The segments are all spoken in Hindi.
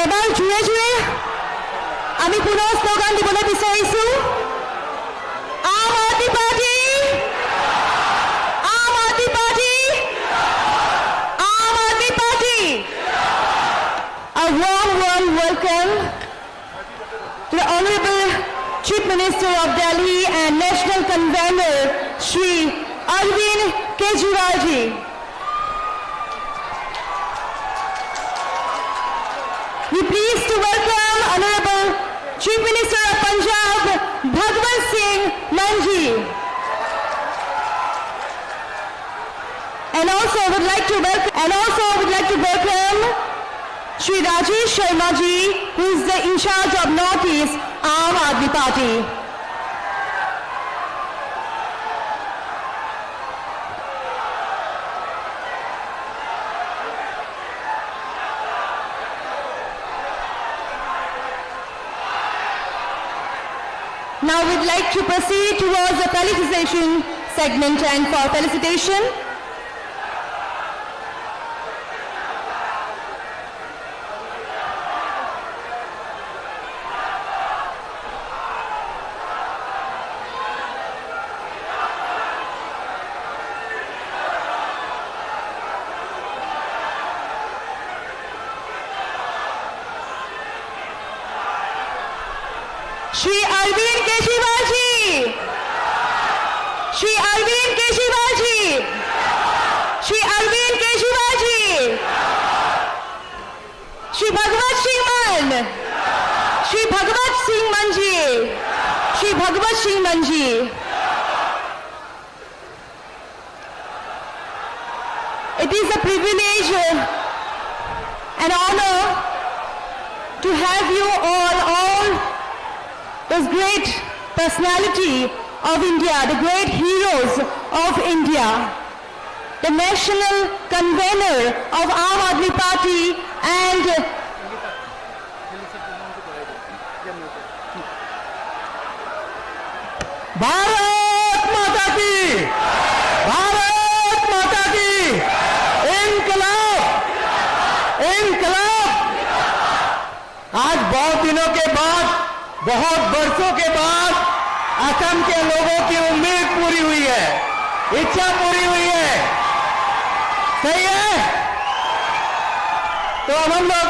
এবাৰ জুয়ে জুয়ে আমি পুনৰ স্লোগান দিবলৈ বিচাৰিছো Aam Aadmi Party Aam Aadmi Party Aam Aadmi Party A warm welcome to the Honorable Chief Minister of Delhi and National Convener Shri Arvind Kejriwal ji. We pleased to welcome Honorable Chief Minister of Punjab Bhagwant Singh Mann ji. And also would like to welcome Shri Rajesh Sharma ji, who is the in charge of North East Aam Aadmi Party. Now we'd like to proceed towards the felicitation segment, and for felicitation, Shri Arvind Kejriwal ji, Shri Arvind Kejriwal ji, Shri Arvind Kejriwal ji, Shri Bhagwant Singh Mann, Shri Bhagwant Singh Mann ji, Shri Bhagwant Singh Mann ji. It is a privilege and honor to have you all those great personality of India, the great heroes of India, the national convener of Aam Aadmi Party and Bharat माता की इंकलाब इंकलाब। आज बहुत दिनों के बाद, बहुत वर्षों के बाद असम के लोगों की उम्मीद पूरी हुई है, इच्छा पूरी हुई है। सही है? तो अब हम लोग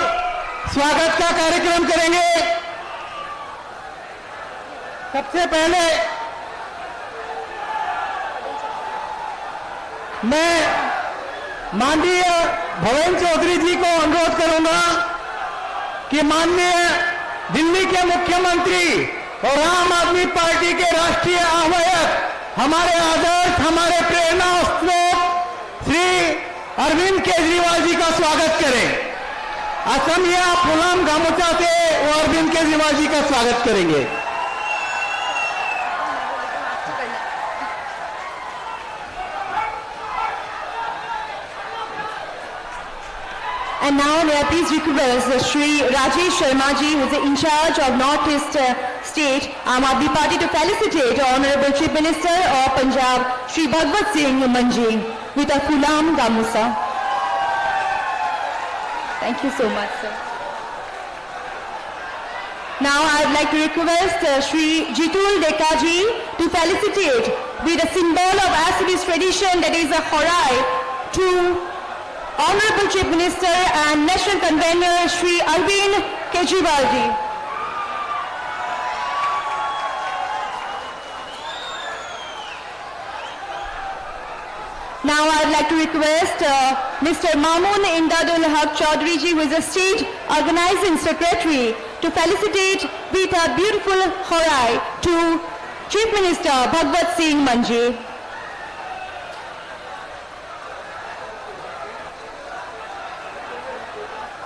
स्वागत का कार्यक्रम करेंगे। सबसे पहले मैं माननीय भवेंद्र चौधरी जी को अनुरोध करूंगा कि माननीय दिल्ली के मुख्यमंत्री और आम आदमी पार्टी के राष्ट्रीय आह्वायक, हमारे आदर्श, हमारे प्रेरणा स्रोत श्री अरविंद केजरीवाल जी का स्वागत करें। असमिया फुलाम गामोचा से वो अरविंद केजरीवाल जी का स्वागत करेंगे। And now may I please request Shri Rajesh Sharma ji, who is in charge of North East State Aam Aadmi Party, to felicitate Honorable Chief Minister of Punjab Shri Bhagwant Singh Mann ji with a Phulam Gamusa. Thank you so much, sir. Now I would like to request Shri Jitul Dekha ji to felicitate with a symbol of Assamese tradition, that is a horai, to Honorable Chief Minister and National Convener Shri Arvind Kejriwal ji. Now I would like to request Mr. Mamoon Imdadul Haq Chaudhary ji, who is the State Organizing Secretary, to felicitate with a beautiful horai to Chief Minister Bhagwant Singh Mann ji.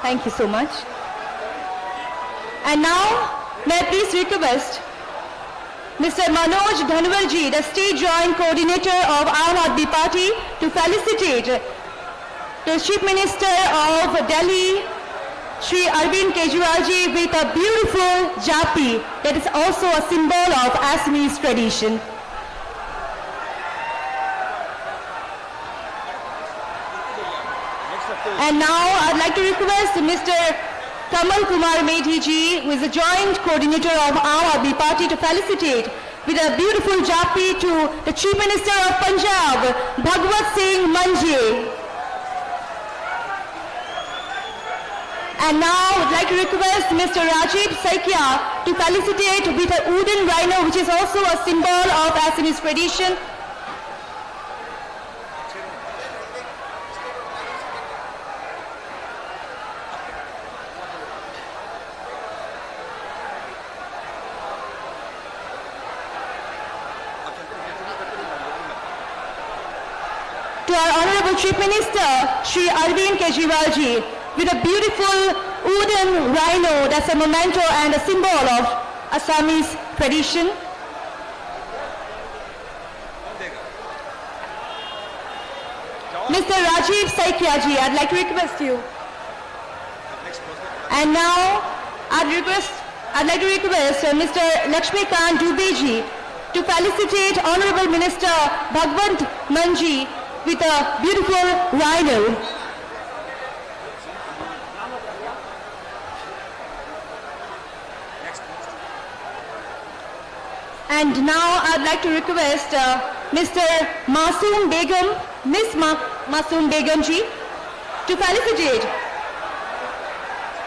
Thank you so much. And now, may I please request Mr. Manoj Dhanwal ji, the State Joint Coordinator of Aam Aadmi Party, to felicitate the Chief Minister of Delhi, Shri Arvind Kejriwal ji, with a beautiful japi, that is also a symbol of Assamese tradition. And now I'd like to request Mr. Kamal Kumar Medhi ji, who is the joint coordinator of Aam Aadmi Party, to felicitate with a beautiful jappi to the Chief Minister of Punjab, Bhagwat Singh Manji. And now I would like to request Mr. Rajiv Saikia to felicitate with a wooden rhino, which is also a symbol of Assamese tradition. To our Honorable Chief Minister, Shri Arvind Kejriwal ji, with a beautiful wooden rhino that's a memento and a symbol of Assamese tradition. Mr. Rajiv Saikia ji, I'd like to request you. And now I'd like to request Mr. Lakshmikant Dubey ji to felicitate Honorable Minister Bhagwant Manji with a beautiful rhino. And now I'd like to request Mr. Masoom Begum, Miss Masoom Begum ji, to felicitate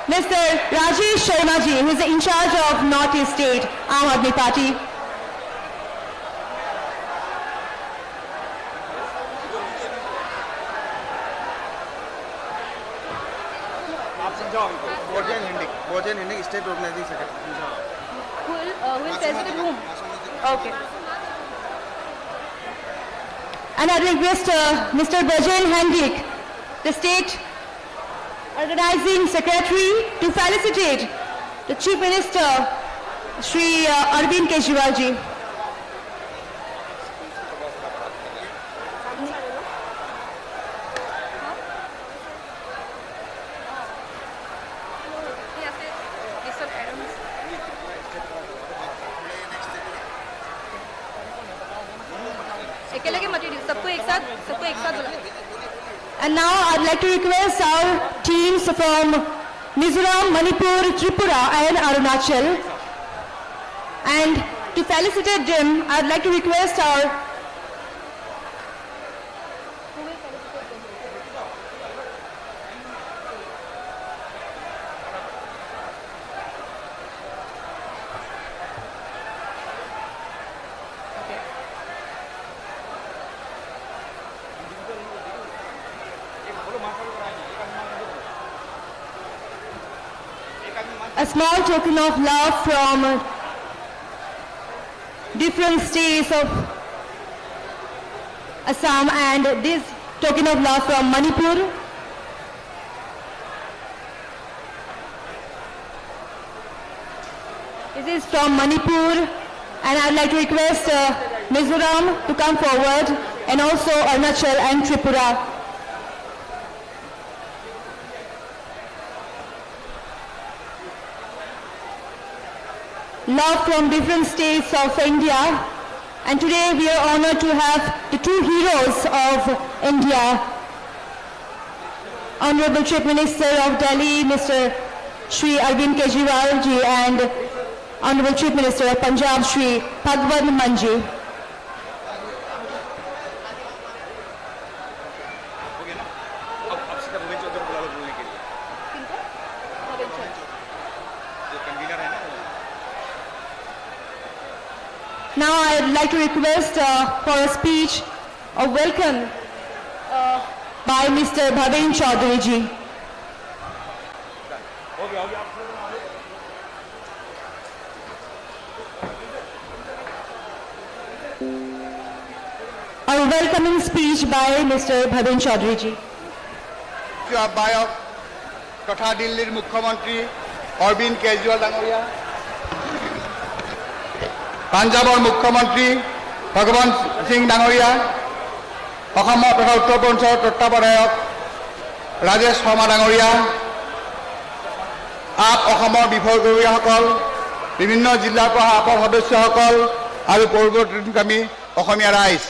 Mr. Rajesh Sharma ji, who is in charge of North East State Aam Aadmi Party. Bojan Hindik, State Organizing Secretary. Who is president whom? Okay. And I request Mr. Bojan Hindik, the State Organizing Secretary, to felicitate the Chief Minister, Shri Arvind Kejriwal ji. And now I'd like to request our teams from Mizoram, Manipur, Tripura and Arunachal. And to felicitate them, I'd like to request our a small token of love from different states of Assam, and this token of love from Manipur. This is from Manipur, and I'd like to request Mizoram to come forward, and also Arunachal and Tripura. Love from different states of India, and today we are honored to have the two heroes of India, Honorable Chief Minister of Delhi, Mr. Shri Arvind Kejriwal ji, and Honorable Chief Minister of Punjab, Shri Bhagwant Manji. Now I'd like to request for a speech of welcome by Mr. Bhaven Chaudhary ji. A welcoming speech by Mr. Bhaven Chaudhary ji. Abayok, Totha Dillir Mukhyamantri Arvind Kejriwal Dangoria, Punjabor Mukhyamantri Bhagwant Singh Dangoria, Assamor তথা উত্তৰ পূৰ্বাঞ্চলৰ তত্ত্বাৱধায়ক ৰাজেশ শৰ্মা ডাঙৰীয়া, আপ অসমৰ বিষয়ববীয়াসকল, বিভিন্ন জিলাৰ পৰা আপৰ সদস্যসকল আৰু পৰিৱৰ্তনকামী অসমীয়া ৰাইজ,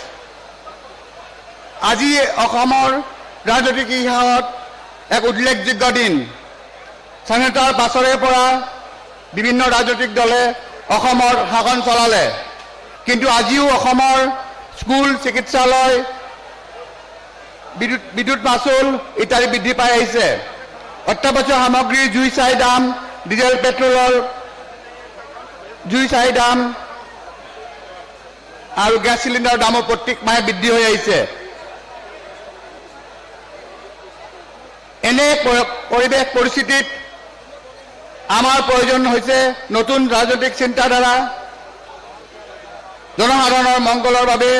আজি অসমৰ ৰাজনৈতিক ইতিহাসত এক উল্লেখযোগ্য দিন। স্বাধীনতাৰ পাছৰে পৰা বিভিন্ন ৰাজনৈতিক দলে অসমৰ শাসন চলালে, কিন্তু আজিও অসমৰ স্কুল, চিকিৎসালয়, বিদ্যুৎ মাচুল ইত্যাদি বৃদ্ধি পাই আহিছে। অত্যাৱশ্যক সামগ্ৰীৰ জুই চাই দাম, ডিজেল পেট্ৰলৰ জুই চাই দাম আৰু গেছ চিলিণ্ডাৰৰ দামো প্ৰত্যেক মাহে বৃদ্ধি হৈ আহিছে। এনে পৰিৱেশ পৰিস্থিতিত আমাৰ প্ৰয়োজন হৈছে নতুন ৰাজনৈতিক চিন্তাধাৰা। জনসাধাৰণৰ মংগলৰ বাবে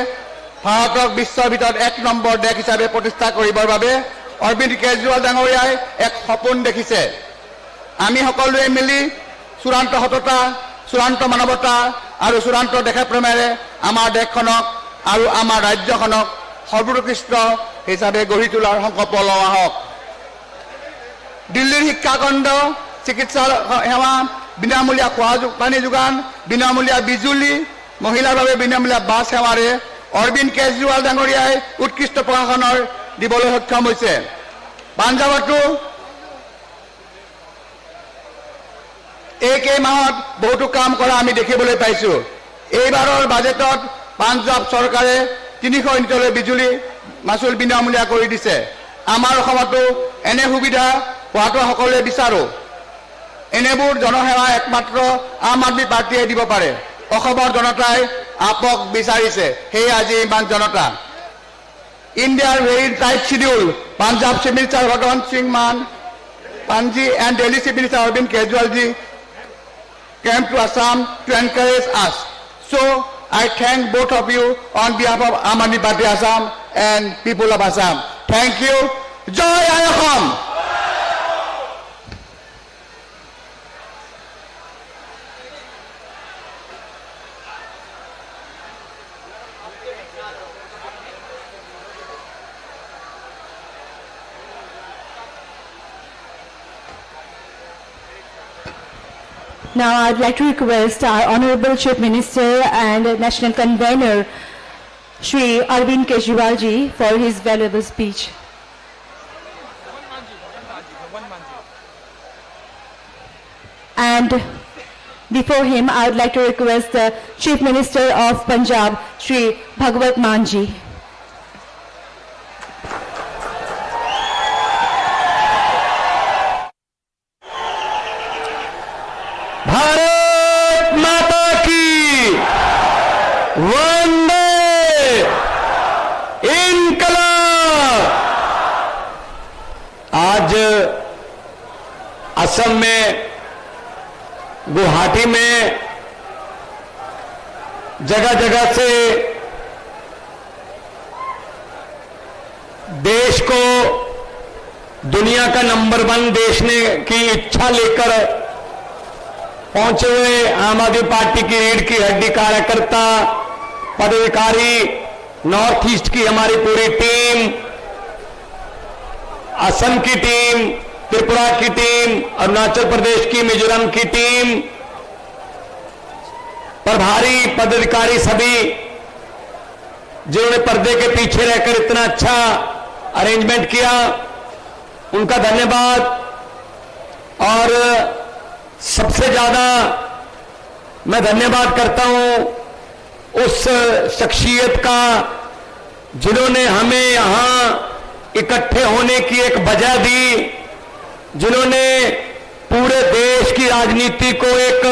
ভাৰতক বিশ্বৰ ভিতৰত 1 নম্বৰ দেশ হিচাপে প্ৰতিষ্ঠা কৰিবৰ বাবে অৰবিন্দ কেজৰিৱাল ডাঙৰীয়াই এক সপোন দেখিছে। আমি সকলোৱে মিলি চূড়ান্ত সততা, চূড়ান্ত মানৱতা আৰু চূড়ান্ত দেশপ্ৰেমেৰে আমাৰ দেশখনক আৰু আমাৰ ৰাজ্যখনক সৰ্বোৎকৃষ্ট হিচাপে গঢ়ি তোলাৰ সংকল্প লওঁ আহক। দিল্লীৰ শিক্ষাখণ্ড, চিকিৎসা সেৱা, বিনামূলীয়া খোৱা পানী যোগান, বিনামূলীয়া বিজুলী, মহিলাৰ বাবে বিনামূলীয়া বাছ সেৱাৰে অৰবিন্দ কেজৰিৱাল ডাঙৰীয়াই উৎকৃষ্ট প্ৰশাসনৰ দিবলৈ সক্ষম হৈছে। পাঞ্জাৱতো এই মাহত বহুতো কাম কৰা আমি দেখিবলৈ পাইছো। এইবাৰৰ বাজেটত পাঞ্জাৱ চৰকাৰে 300 ইউনিটলৈ বিজুলী মাচুল বিনামূলীয়া কৰি দিছে। আমাৰ অসমতো এনে সুবিধা হোৱাটো সকলোৱে বিচাৰো। এনেবোৰ জনসেৱা একমাত্ৰ আম আদমি পাৰ্টিয়ে দিব পাৰে। অসমৰ জনতাই আপক বিচাৰিছে, সেয়ে আজি ইমান জনতা। India's very tight schedule, Punjab Chief Minister Bhagwant Singh Mann, Panji and Delhi Chief Minister Arvind Kejriwal ji came to Assam to encourage us. So I thank both of you on behalf of Aam Aadmi Party Assam and people of Assam. Thank you. Jai Assam. Now I'd like to request our Honorable Chief Minister and National Convener, Shri Arvind Kejriwal ji, for his valuable speech. And before him, I would like to request the Chief Minister of Punjab, Shri Bhagwant Mann ji. Bharat माता की वंदे इनकलाब। आज असम में गुवाहाटी में जगह जगह से देश को दुनिया का नंबर 1 देश ने की इच्छा लेकर पहुंचे हुए आम आदमी पार्टी की रीढ़ की हड्डी कार्यकर्ता, पदाधिकारी, नॉर्थ ईस्ट की हमारी पूरी टीम, असम की टीम, त्रिपुरा की टीम, अरुणाचल प्रदेश की, मिजोरम की टीम, प्रभारी पदाधिकारी सभी जिन्होंने पर्दे के पीछे रहकर इतना अच्छा अरेंजमेंट किया, उनका धन्यवाद। और सबसे ज्यादा मैं धन्यवाद करता हूं उस शख्सियत का जिन्होंने हमें यहां इकट्ठे होने की एक वजह दी, जिन्होंने पूरे देश की राजनीति को एक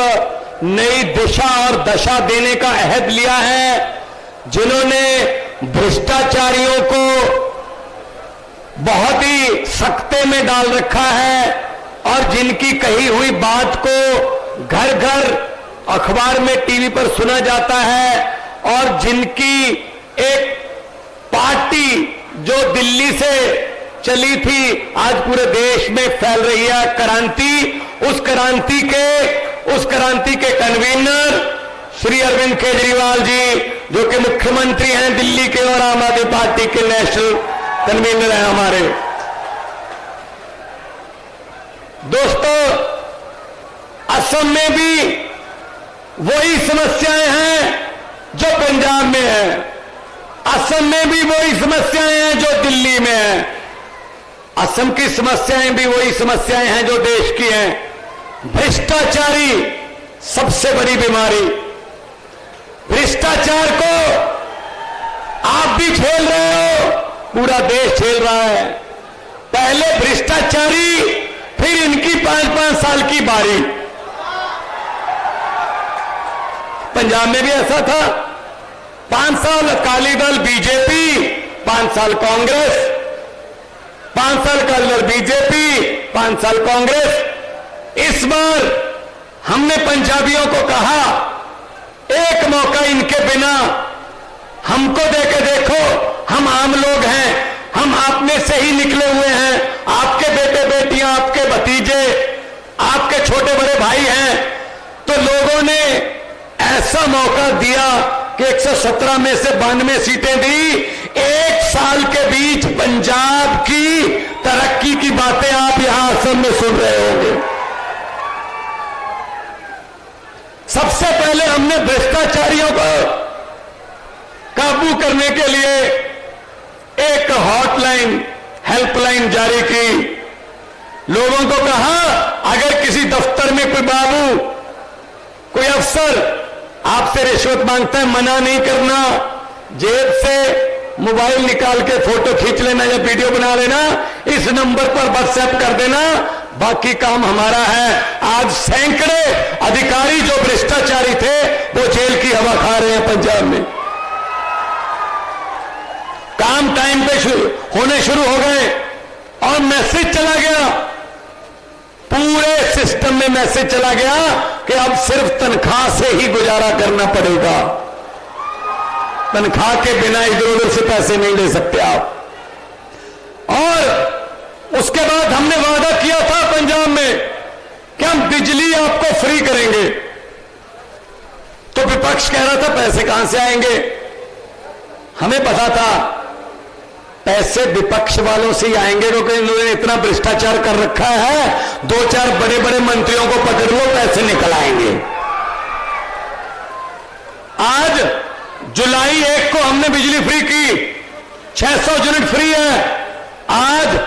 नई दिशा और दशा देने का अहद लिया है, जिन्होंने भ्रष्टाचारियों को बहुत ही सख्ते में डाल रखा है और जिनकी कही हुई बात को घर घर अखबार में, टीवी पर सुना जाता है, और जिनकी एक पार्टी जो दिल्ली से चली थी आज पूरे देश में फैल रही है क्रांति, उस क्रांति के कन्वीनर श्री अरविंद केजरीवाल जी, जो कि मुख्यमंत्री हैं दिल्ली के और आम आदमी पार्टी के नेशनल कन्वीनर हैं हमारे। दोस्तों, असम में भी वही समस्याएं हैं जो पंजाब में हैं, असम में भी वही समस्याएं हैं जो दिल्ली में हैं। असम की समस्याएं भी वही समस्याएं हैं जो देश की हैं। भ्रष्टाचारी सबसे बड़ी बीमारी। भ्रष्टाचार को आप भी झेल रहे हो, पूरा देश झेल रहा है। पहले भ्रष्टाचारी, फिर इनकी 5-5 साल की बारी। पंजाब में भी ऐसा था, 5 साल अकाली दल बीजेपी, 5 साल कांग्रेस, 5 साल अकाली दल बीजेपी, 5 साल कांग्रेस। इस बार हमने पंजाबियों को कहा, एक मौका इनके बिना हमको देके देखो, हम आम लोग हैं, हम आप में से ही निकले हुए हैं, आपके बेटे बेटियां, आपके भतीजे, आपके छोटे बड़े भाई हैं। तो लोगों ने ऐसा मौका दिया कि 117 में से 92 सीटें दी। 1 साल के बीच पंजाब की तरक्की की बातें आप यहां असम में सुन रहे होंगे। सबसे पहले हमने भ्रष्टाचारियों को काबू करने के लिए एक हॉटलाइन, हेल्पलाइन जारी की। लोगों को कहा, अगर किसी दफ्तर में कोई बाबू, कोई अफसर आपसे रिश्वत मांगता है, मना नहीं करना, जेब से मोबाइल निकाल के फोटो खींच लेना या वीडियो बना लेना, इस नंबर पर व्हाट्सएप कर देना, बाकी काम हमारा है। आज सैकड़े अधिकारी जो भ्रष्टाचारी थे वो जेल की हवा खा रहे हैं पंजाब में। काम टाइम पे होने शुरू हो गए और मैसेज चला गया, पूरे सिस्टम में मैसेज चला गया कि अब सिर्फ तनख्वाह से ही गुजारा करना पड़ेगा, तनख्वाह के बिना इधर उधर से पैसे नहीं ले सकते आप। और उसके बाद हमने वादा किया था पंजाब में कि हम बिजली आपको फ्री करेंगे। तो विपक्ष कह रहा था पैसे कहां से आएंगे। हमें पता था पैसे विपक्ष वालों से ही आएंगे, क्योंकि इन्होंने इतना भ्रष्टाचार कर रखा है, 2-4 बड़े बड़े मंत्रियों को पकड़ लो, पैसे निकल आएंगे। आज जुलाई 1 को हमने बिजली फ्री की, 600 यूनिट फ्री है। आज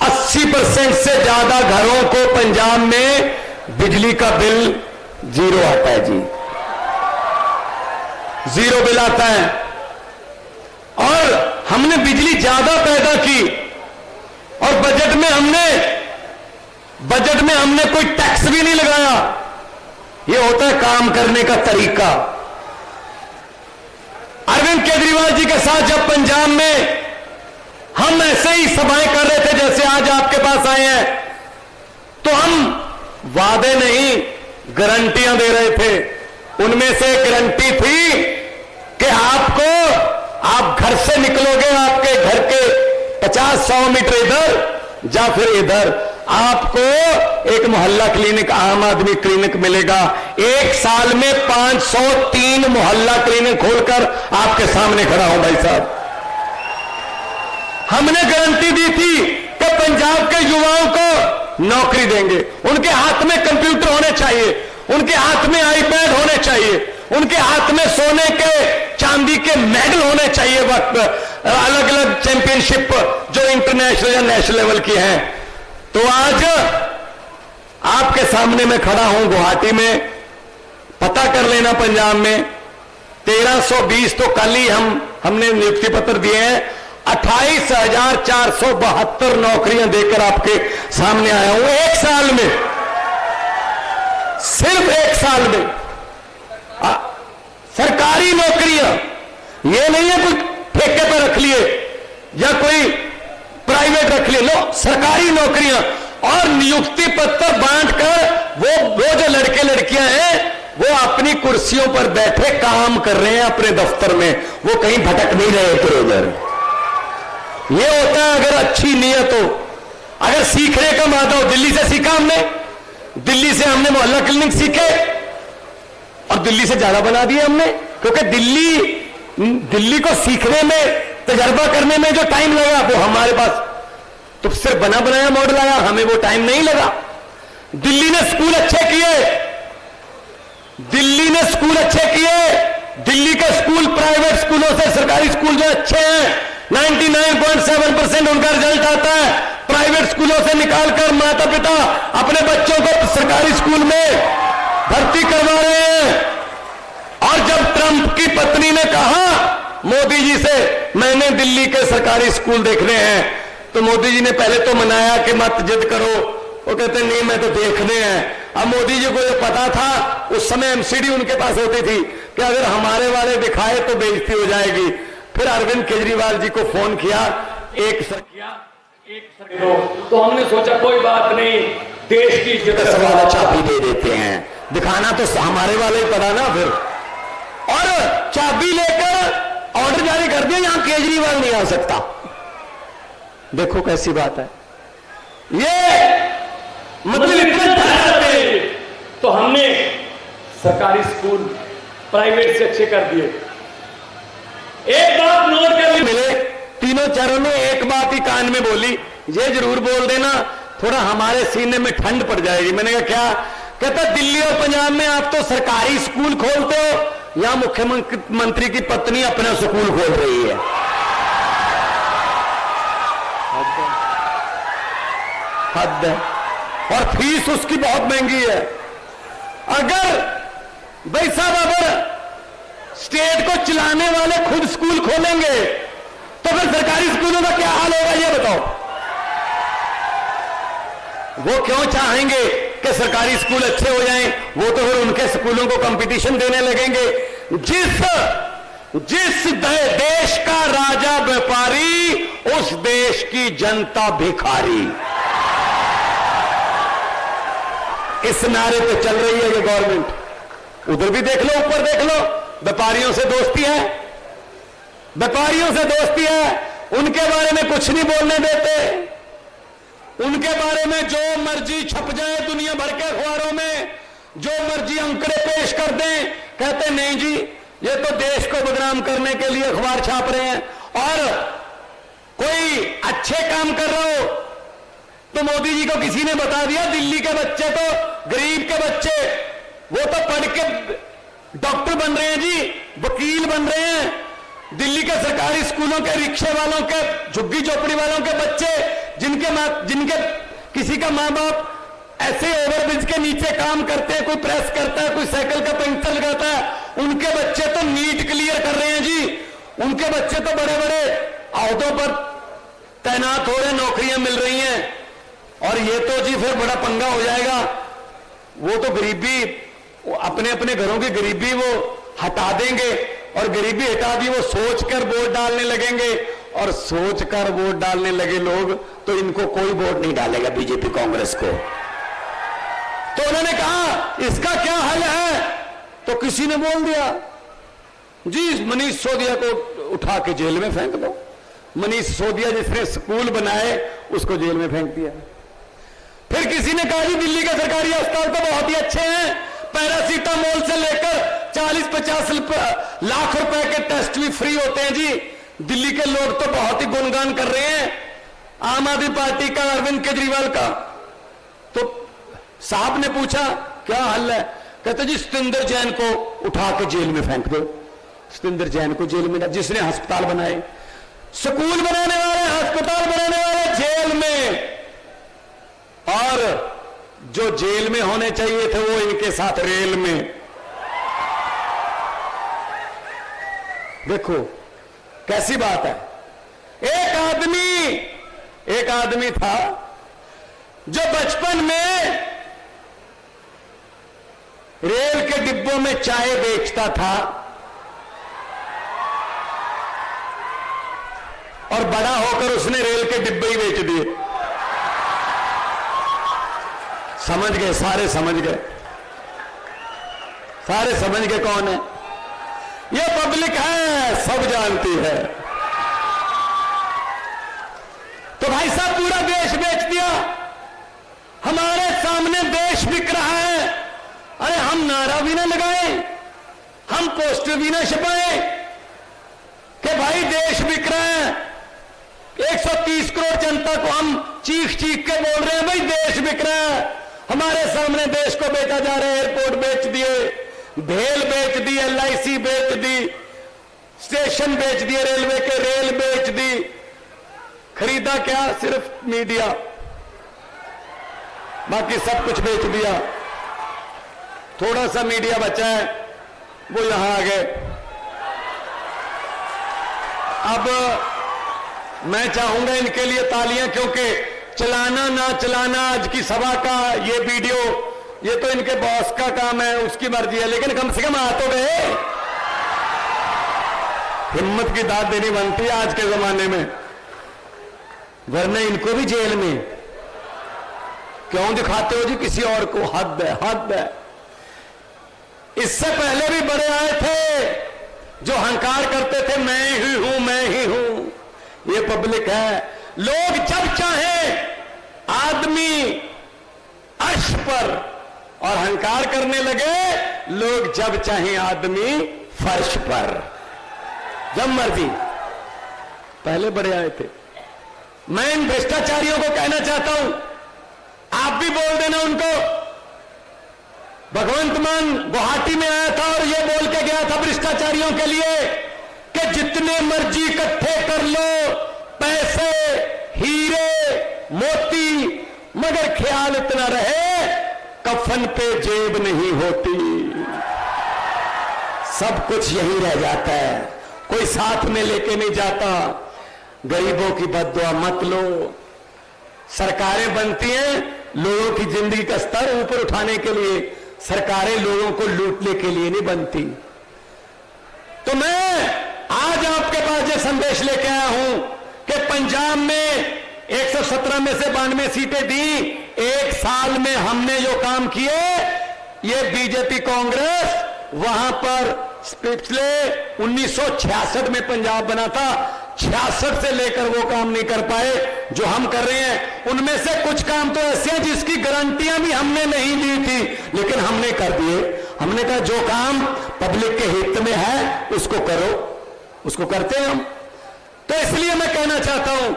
80% से ज्यादा घरों को पंजाब में बिजली का बिल जीरो आता है जी, जीरो बिल आता है। और हमने बिजली ज्यादा पैदा की और बजट में हमने कोई टैक्स भी नहीं लगाया। यह होता है काम करने का तरीका। अरविंद केजरीवाल जी के साथ जब पंजाब में हम ऐसे ही सभाएं कर रहे थे जैसे आज आपके पास आए हैं, तो हम वादे नहीं गारंटियां दे रहे थे। उनमें से गारंटी थी कि आप घर से निकलोगे, आपके घर के 50-100 मीटर इधर या फिर इधर आपको एक मोहल्ला क्लिनिक, आम आदमी क्लिनिक मिलेगा। 1 साल में 503 मोहल्ला क्लिनिक खोलकर आपके सामने खड़ा हूं भाई साहब। हमने गारंटी दी थी कि पंजाब के युवाओं को नौकरी देंगे, उनके हाथ में कंप्यूटर होने चाहिए, उनके हाथ में आईपैड होने चाहिए, उनके हाथ में सोने के चांदी के मेडल होने चाहिए, वक्त अलग अलग चैंपियनशिप जो इंटरनेशनल या नेशनल लेवल की हैं। तो आज आपके सामने मैं खड़ा हूं गुवाहाटी में, पता कर लेना पंजाब में 1320 तो कल ही हमने नियुक्ति पत्र दिए हैं। 28,472 नौकरियां देकर आपके सामने आया हूं 1 साल में, सिर्फ 1 साल में। सरकारी नौकरियां, ये नहीं है कोई ठेके पर रख लिए या कोई प्राइवेट रख लिए, लो, सरकारी नौकरियां। और नियुक्ति पत्र बांटकर वो जो लड़के लड़कियां हैं वो अपनी कुर्सियों पर बैठे काम कर रहे हैं अपने दफ्तर में, वो कहीं भटक नहीं रहे इधर उधर। ये होता है अगर अच्छी नीयत हो, अगर सीखने का मादा हो। दिल्ली से सीखा हमने, दिल्ली से हमने मोहल्ला क्लिनिक सीखे और दिल्ली से ज्यादा बना दिए हमने, क्योंकि दिल्ली को सीखने में, तजर्बा करने में जो टाइम लगा वो हमारे पास तो सिर्फ बना बनाया मॉडल आया, हमें वो टाइम नहीं लगा। दिल्ली ने स्कूल अच्छे किए, दिल्ली ने स्कूल अच्छे किए, दिल्ली के स्कूल प्राइवेट स्कूलों से सरकारी स्कूल जो अच्छे हैं 99.7% उनका रिजल्ट आता है। प्राइवेट स्कूलों से निकालकर माता पिता अपने बच्चों को सरकारी स्कूल में भर्ती करवा रहे हैं। और जब ट्रंप की पत्नी ने कहा मोदी जी से मैंने दिल्ली के सरकारी स्कूल देखने हैं, तो मोदी जी ने पहले तो मनाया कि मत जिद करो, वो कहते नहीं मैं तो देखने हैं। अब मोदी जी को ये पता था, उस समय एमसीडी उनके पास होती थी कि अगर हमारे वाले दिखाए तो बेइज्जती हो जाएगी। फिर अरविंद केजरीवाल जी को फोन किया, एक तो हमने सोचा कोई बात नहीं, देश की इज्जत सवाल चाबी दे देते हैं, दिखाना तो हमारे वाले ही पड़ा ना। फिर और चाबी लेकर ऑर्डर जारी कर दिया, यहां केजरीवाल नहीं आ सकता। देखो कैसी बात है ये, मतलब इतने तो हमने सरकारी स्कूल प्राइवेट से अच्छे कर दिए। एक बात नोट कर ली, मिले तीनों चारों ने एक बात ही कान में बोली, ये जरूर बोल देना थोड़ा हमारे सीने में ठंड पड़ जाएगी। मैंने कहा क्या? कहता दिल्ली और पंजाब में आप तो सरकारी स्कूल खोलते हो, यहां मुख्यमंत्री की पत्नी अपना स्कूल खोल रही है। हद है। और फीस उसकी बहुत महंगी है। अगर भाई साहब अगर स्टेट को चलाने वाले खुद स्कूल खोलेंगे तो फिर सरकारी स्कूलों का क्या हाल होगा ये बताओ। वो क्यों चाहेंगे कि सरकारी स्कूल अच्छे हो जाएं? वो तो फिर उनके स्कूलों को कंपटीशन देने लगेंगे। जिस देश का राजा व्यापारी, उस देश की जनता भिखारी। इस नारे पे चल रही है ये गवर्नमेंट। उधर भी देख लो, ऊपर देख लो, व्यापारियों से दोस्ती है, व्यापारियों से दोस्ती है। उनके बारे में कुछ नहीं बोलने देते, उनके बारे में जो मर्जी छप जाए दुनिया भर के अखबारों में, जो मर्जी अंकड़े पेश कर दें, कहते नहीं जी ये तो देश को बदनाम करने के लिए अखबार छाप रहे हैं। और कोई अच्छे काम कर रहा हो तो मोदी जी को किसी ने बता दिया दिल्ली के बच्चे तो, गरीब के बच्चे वो तो पढ़ के डॉक्टर बन रहे हैं जी, वकील बन रहे हैं। दिल्ली के सरकारी स्कूलों के रिक्शे वालों के, झुग्गी झोपड़ी वालों के बच्चे, जिनके किसी का माँ बाप ऐसे ओवरब्रिज के नीचे काम करते हैं, कोई प्रेस करता है, कोई साइकिल का पंक्चर लगाता है, उनके बच्चे तो नीट क्लियर कर रहे हैं जी। उनके बच्चे तो बड़े बड़े अहदों पर तैनात हो रहे, नौकरियां मिल रही हैं। और ये तो जी फिर बड़ा पंगा हो जाएगा। वो तो गरीबी, अपने अपने घरों की गरीबी वो हटा देंगे, और गरीबी हटा दी वो सोचकर वोट डालने लगेंगे, और सोचकर वोट डालने लगे लोग तो इनको कोई वोट नहीं डालेगा बीजेपी कांग्रेस को। तो उन्होंने कहा इसका क्या हल है? तो किसी ने बोल दिया जी मनीष सिसोदिया को उठा के जेल में फेंक दो। मनीष सिसोदिया जिसने स्कूल बनाए उसको जेल में फेंक दिया। फिर किसी ने कहा जी दिल्ली के सरकारी अस्पताल तो बहुत ही अच्छे हैं, पैरासीटामोल से लेकर 40-50 लाख रुपए के टेस्ट भी फ्री होते हैं जी। दिल्ली के लोग तो बहुत ही गुणगान कर रहे हैं आम आदमी पार्टी का, अरविंद केजरीवाल का। तो साहब ने पूछा क्या हल है? कहते जी सतिंदर जैन को उठा के जेल में फेंक दो। सतिंदर जैन को जेल में, जिसने अस्पताल बनाए, स्कूल बनाने वाले, अस्पताल बनाने वाले जेल में, और जो जेल में होने चाहिए थे वो इनके साथ रेल में। देखो कैसी बात है। एक आदमी था जो बचपन में रेल के डिब्बों में चाय बेचता था, और बड़ा होकर उसने रेल के डिब्बे ही बेच दिए। समझ गए? सारे समझ गए, सारे समझ गए कौन है? ये पब्लिक है, सब जानती है। तो भाई साहब पूरा देश बेच दिया, हमारे सामने देश बिक रहा है। अरे हम नारा भी ना लगाए, हम पोस्टर भी ना छपाए कि भाई देश बिक रहा है। 130 करोड़ जनता को हम चीख चीख के बोल रहे हैं भाई देश बिक रहा है। हमारे सामने देश को बेचा जा रहा है। एयरपोर्ट बेच दिए, भेल बेच दी, LIC बेच दी, स्टेशन बेच दिए रेलवे के, रेल बेच दी, खरीदा क्या? सिर्फ मीडिया, बाकी सब कुछ बेच दिया। थोड़ा सा मीडिया बचा है, वो यहां आ गए। अब मैं चाहूंगा इनके लिए तालियां, क्योंकि चलाना ना चलाना आज की सभा का ये वीडियो, ये तो इनके बॉस का काम है, उसकी मर्जी है, लेकिन कम से कम आ तो गए। हिम्मत की दाद देनी बनती है आज के जमाने में, वरना इनको भी जेल में क्यों दिखाते हो जी किसी और को? हद है, हद है। इससे पहले भी बड़े आए थे जो हंकार करते थे, मैं ही हूं, मैं ही हूं। ये पब्लिक है। लोग जब चाहे आदमी अर्श पर और हंकार करने लगे, लोग जब चाहे आदमी फर्श पर, जब मर्जी। पहले बड़े आए थे। मैं इन भ्रष्टाचारियों को कहना चाहता हूं, आप भी बोल देना उनको। भगवंत मान गुवाहाटी में आया था और यह बोल के गया था भ्रष्टाचारियों के लिए कि जितने मर्जी इकट्ठे कर लो पैसे, हीरे, मोती, मगर ख्याल इतना रहे कफन पे जेब नहीं होती। सब कुछ यही रह जाता है, कोई साथ में लेके नहीं जाता। गरीबों की बद्दुआ मत लो। सरकारें बनती हैं लोगों की जिंदगी का स्तर ऊपर उठाने के लिए, सरकारें लोगों को लूटने के लिए नहीं बनती। तो मैं आज आपके पास ये संदेश लेके आया हूं कि पंजाब में 117 में से 92 सीटें दी। एक साल में हमने जो काम किए, ये बीजेपी कांग्रेस वहां पर पिछले 1966 में पंजाब बना था, 66 से लेकर वो काम नहीं कर पाए जो हम कर रहे हैं। उनमें से कुछ काम तो ऐसे हैं जिसकी गारंटियां भी हमने नहीं दी थी, लेकिन हमने कर दिए। हमने कहा जो काम पब्लिक के हित में है उसको करो, उसको करते हैं हम। तो इसलिए मैं कहना चाहता हूं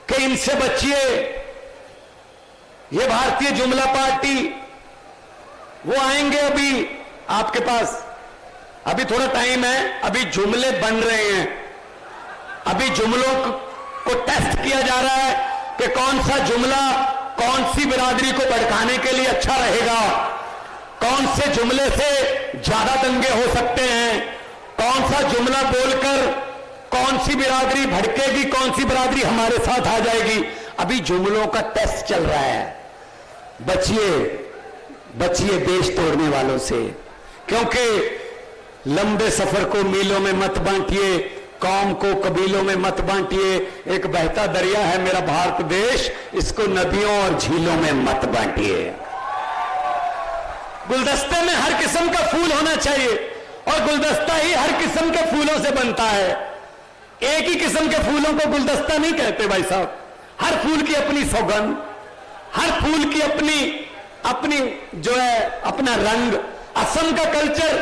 कि इनसे बचिए। ये भारतीय जुमला पार्टी, वो आएंगे अभी आपके पास, अभी थोड़ा टाइम है, अभी जुमले बन रहे हैं, अभी जुमलों को टेस्ट किया जा रहा है कि कौन सा जुमला कौन सी बिरादरी को भड़काने के लिए अच्छा रहेगा, कौन से जुमले से ज्यादा दंगे हो सकते हैं, कौन सा जुमला बोलकर कौन सी बिरादरी भड़केगी, कौन सी बिरादरी हमारे साथ आ जाएगी। अभी जुमलों का टेस्ट चल रहा है। बचिए, बचिए देश तोड़ने वालों से, क्योंकि लंबे सफर को मीलों में मत बांटिए, कौम को कबीलों में मत बांटिए। एक बहता दरिया है मेरा भारत देश, इसको नदियों और झीलों में मत बांटिए। गुलदस्ते में हर किस्म का फूल होना चाहिए, और गुलदस्ता ही हर किस्म के फूलों से बनता है। एक ही किस्म के फूलों को गुलदस्ता नहीं कहते भाई साहब। हर फूल की अपनी सौगंध, हर फूल की अपनी जो है अपना रंग। असम का कल्चर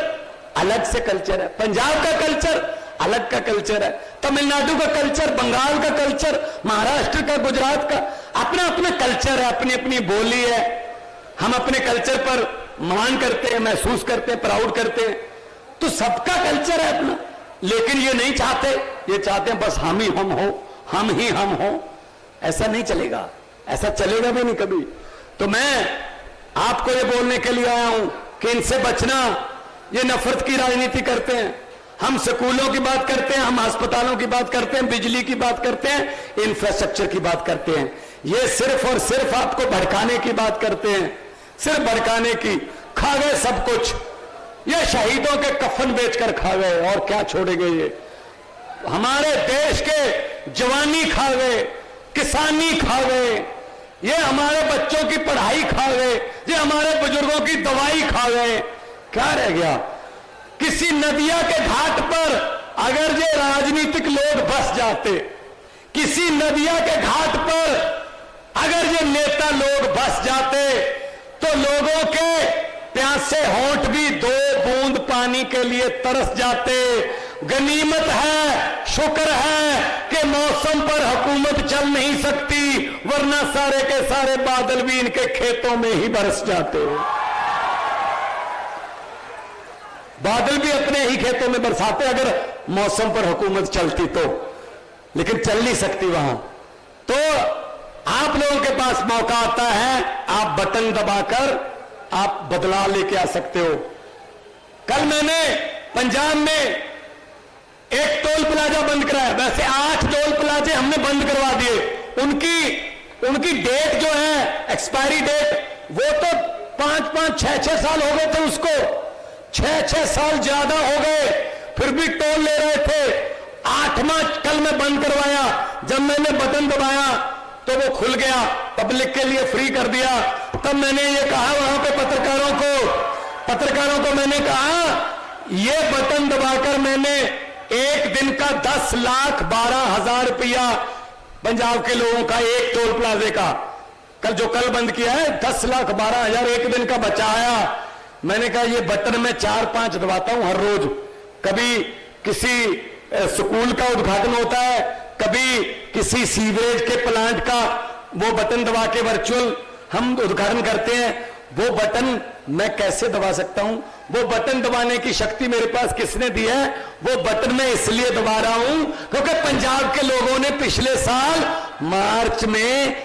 अलग से कल्चर है, पंजाब का कल्चर अलग का कल्चर है, तमिलनाडु का कल्चर, बंगाल का कल्चर, महाराष्ट्र का, गुजरात का अपना अपना कल्चर है, अपनी अपनी बोली है। हम अपने कल्चर पर मान करते हैं, महसूस करते हैं, प्राउड करते हैं। तो सबका कल्चर है अपना, लेकिन ये नहीं चाहते, ये चाहते हैं बस हम ही हम हो, हम ही हम हो। ऐसा नहीं चलेगा, ऐसा चलेगा भी नहीं कभी। तो मैं आपको ये बोलने के लिए आया हूं कि इनसे बचना। ये नफरत की राजनीति करते हैं। हम स्कूलों की बात करते हैं, हम अस्पतालों की बात करते हैं, बिजली की बात करते हैं, इंफ्रास्ट्रक्चर की बात करते हैं। ये सिर्फ और सिर्फ आपको भड़काने की बात करते हैं, सिर्फ भड़काने की। खा गए सब कुछ, ये शहीदों के कफन बेचकर खा गए, और क्या छोड़ेंगे ये। हमारे देश के जवानी खा गए, किसानी खा गए, ये हमारे बच्चों की पढ़ाई खा गए, ये हमारे बुजुर्गों की दवाई खा गए। क्या रह गया? किसी नदिया के घाट पर अगर ये राजनीतिक लोग बस जाते, किसी नदिया के घाट पर अगर ये नेता लोग बस जाते, तो लोगों के प्यासे होंठ भी 2 बूंद पानी के लिए तरस जाते। गनीमत है, शुक्र है कि मौसम पर हुकूमत चल नहीं सकती, वरना सारे के सारे बादल भी इनके खेतों में ही बरस जाते। बादल भी अपने ही खेतों में बरसाते अगर मौसम पर हुकूमत चलती तो, लेकिन चल नहीं सकती वहां। तो आप लोगों के पास मौका आता है, आप बटन दबाकर आप बदलाव लेके आ सकते हो। कल मैंने पंजाब में एक टोल प्लाजा बंद कराया, वैसे 8 टोल प्लाजे हमने बंद करवा दिए। उनकी डेट जो है, एक्सपायरी डेट, वो तो 5-5, 6-6 साल हो गए थे उसको, 6-6 साल ज्यादा हो गए, फिर भी टोल ले रहे थे। 8वां कल मैं बंद करवाया, जब मैंने बटन दबाया तो वो खुल गया, पब्लिक के लिए फ्री कर दिया। तब मैंने ये कहा वहां पे पत्रकारों को मैंने कहा, ये बटन दबाकर मैंने एक दिन का 10,12,000 रुपया पंजाब के लोगों का एक टोल प्लाजे का, जो कल बंद किया है, 10,12,000 एक दिन का बचाया। मैंने कहा ये बटन मैं 4-5 दबाता हूं हर रोज। कभी किसी स्कूल का उद्घाटन होता है, कभी किसी सीवरेज के प्लांट का वो बटन दबा के वर्चुअल हम उद्घाटन करते हैं। वो बटन मैं कैसे दबा सकता हूं? वो बटन दबाने की शक्ति मेरे पास किसने दी है? वो बटन मैं इसलिए दबा रहा हूं क्योंकि पंजाब के लोगों ने पिछले साल मार्च में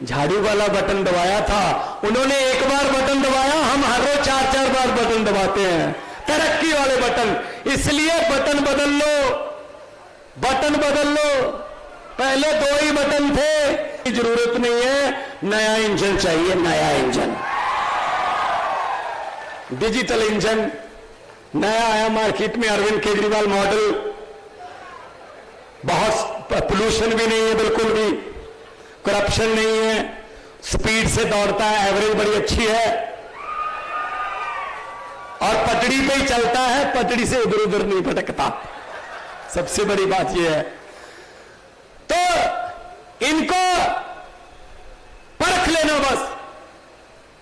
झाड़ू वाला बटन दबाया था। उन्होंने एक बार बटन दबाया, हम हर रोज 4-4 बार बटन दबाते हैं, तरक्की वाले बटन। इसलिए बटन बदल लो। पहले 2 ही बटन थे, जरूरत नहीं है, नया इंजन चाहिए, नया इंजन, डिजिटल इंजन नया आया मार्केट में, अरविंद केजरीवाल मॉडल। बहुत पोल्यूशन भी नहीं है, बिल्कुल भी करप्शन नहीं है, स्पीड से दौड़ता है, एवरेज बड़ी अच्छी है और पटड़ी पे ही चलता है, पटड़ी से इधर उधर नहीं भटकता। सबसे बड़ी बात यह है। तो इनको परख लेना बस,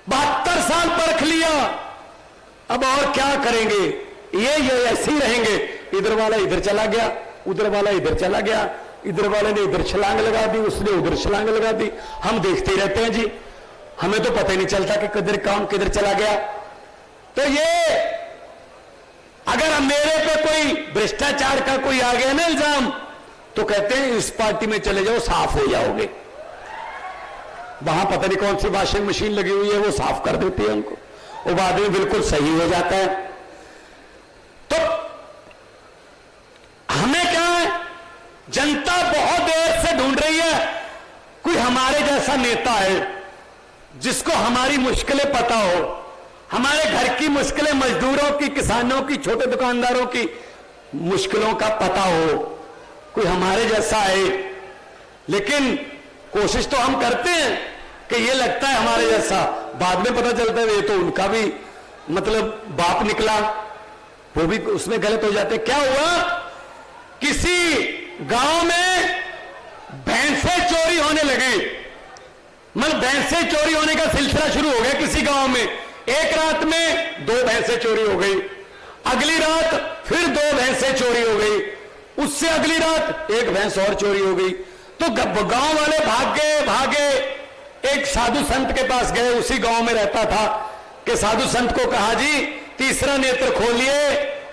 72 साल परख लिया, अब और क्या करेंगे? ये ऐसे ही रहेंगे। इधर वाला इधर चला गया, उधर वाला इधर चला गया, इधर वाले ने इधर छलांग लगा दी, उसने उधर छलांग लगा दी, हम देखते ही रहते हैं जी, हमें तो पता ही नहीं चलता कि किधर काम किधर चला गया। तो ये अगर मेरे पे कोई भ्रष्टाचार का कोई आ गया ना इल्जाम, तो कहते हैं इस पार्टी में चले जाओ, साफ हो जाओगे। वहां पता नहीं कौन सी वॉशिंग मशीन लगी हुई है, वो साफ कर देती है उनको, वो बाद में बिल्कुल सही हो जाता है। तो हमें क्या है, जनता बहुत देर से ढूंढ रही है कोई हमारे जैसा नेता है जिसको हमारी मुश्किलें पता हो, हमारे घर की मुश्किलें, मजदूरों की, किसानों की, छोटे दुकानदारों की मुश्किलों का पता हो, कोई हमारे जैसा है। लेकिन कोशिश तो हम करते हैं कि ये लगता है हमारे जैसा, बाद में पता चलता है ये तो उनका भी मतलब बाप निकला, वो भी उसमें गलत हो जाते। क्या हुआ, किसी गांव में भैंसें चोरी होने लगी, मतलब भैंसें चोरी होने का सिलसिला शुरू हो गया किसी गांव में। एक रात में 2 भैंसें चोरी हो गई, अगली रात फिर 2 भैंसें चोरी हो गई, उससे अगली रात 1 भैंस और चोरी हो गई। तो गांव वाले भागे एक साधु संत के पास गए, उसी गांव में रहता था, कि साधु संत को कहा जी तीसरा नेत्र खोलिए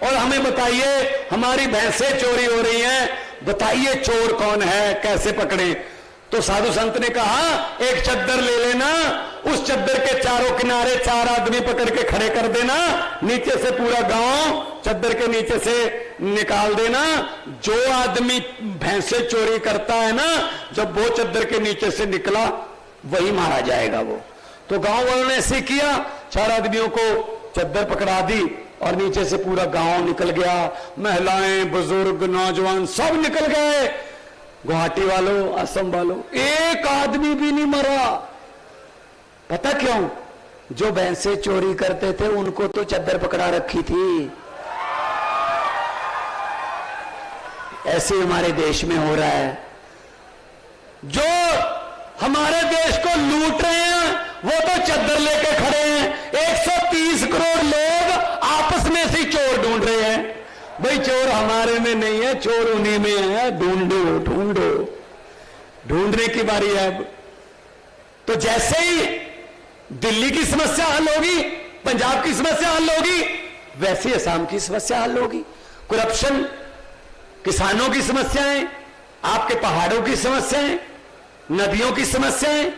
और हमें बताइए हमारी भैंसें चोरी हो रही हैं, बताइए चोर कौन है, कैसे पकड़े। तो साधु संत ने कहा एक चद्दर ले लेना, उस चद्दर के चारों किनारे 4 आदमी पकड़ के खड़े कर देना, नीचे से पूरा गांव चद्दर के नीचे से निकाल देना, जो आदमी भैंसे चोरी करता है ना, जब वो चद्दर के नीचे से निकला वही मारा जाएगा वो। तो गांव वालों ने ऐसे किया, 4 आदमियों को चद्दर पकड़ा दी और नीचे से पूरा गांव निकल गया, महिलाएं, बुजुर्ग, नौजवान सब निकल गए। गुवाहाटी वालों, असम वालों, एक आदमी भी नहीं मरा। पता क्यों? जो भैंसे चोरी करते थे उनको तो चद्दर पकड़ा रखी थी। ऐसे हमारे देश में हो रहा है, जो हमारे देश को लूट रहे हैं वो तो चद्दर लेके खड़े हैं। 130 करोड़ लोग आपस में से चोर ढूंढ रहे हैं। भाई चोर हमारे में नहीं है, चोर उन्हीं में है, ढूंढो ढूंढो, ढूंढने की बारी है अब। तो जैसे ही दिल्ली की समस्या हल होगी, पंजाब की समस्या हल होगी, वैसे असम की समस्या हल होगी। करप्शन, किसानों की समस्याएं, आपके पहाड़ों की समस्याएं, नदियों की समस्याएं,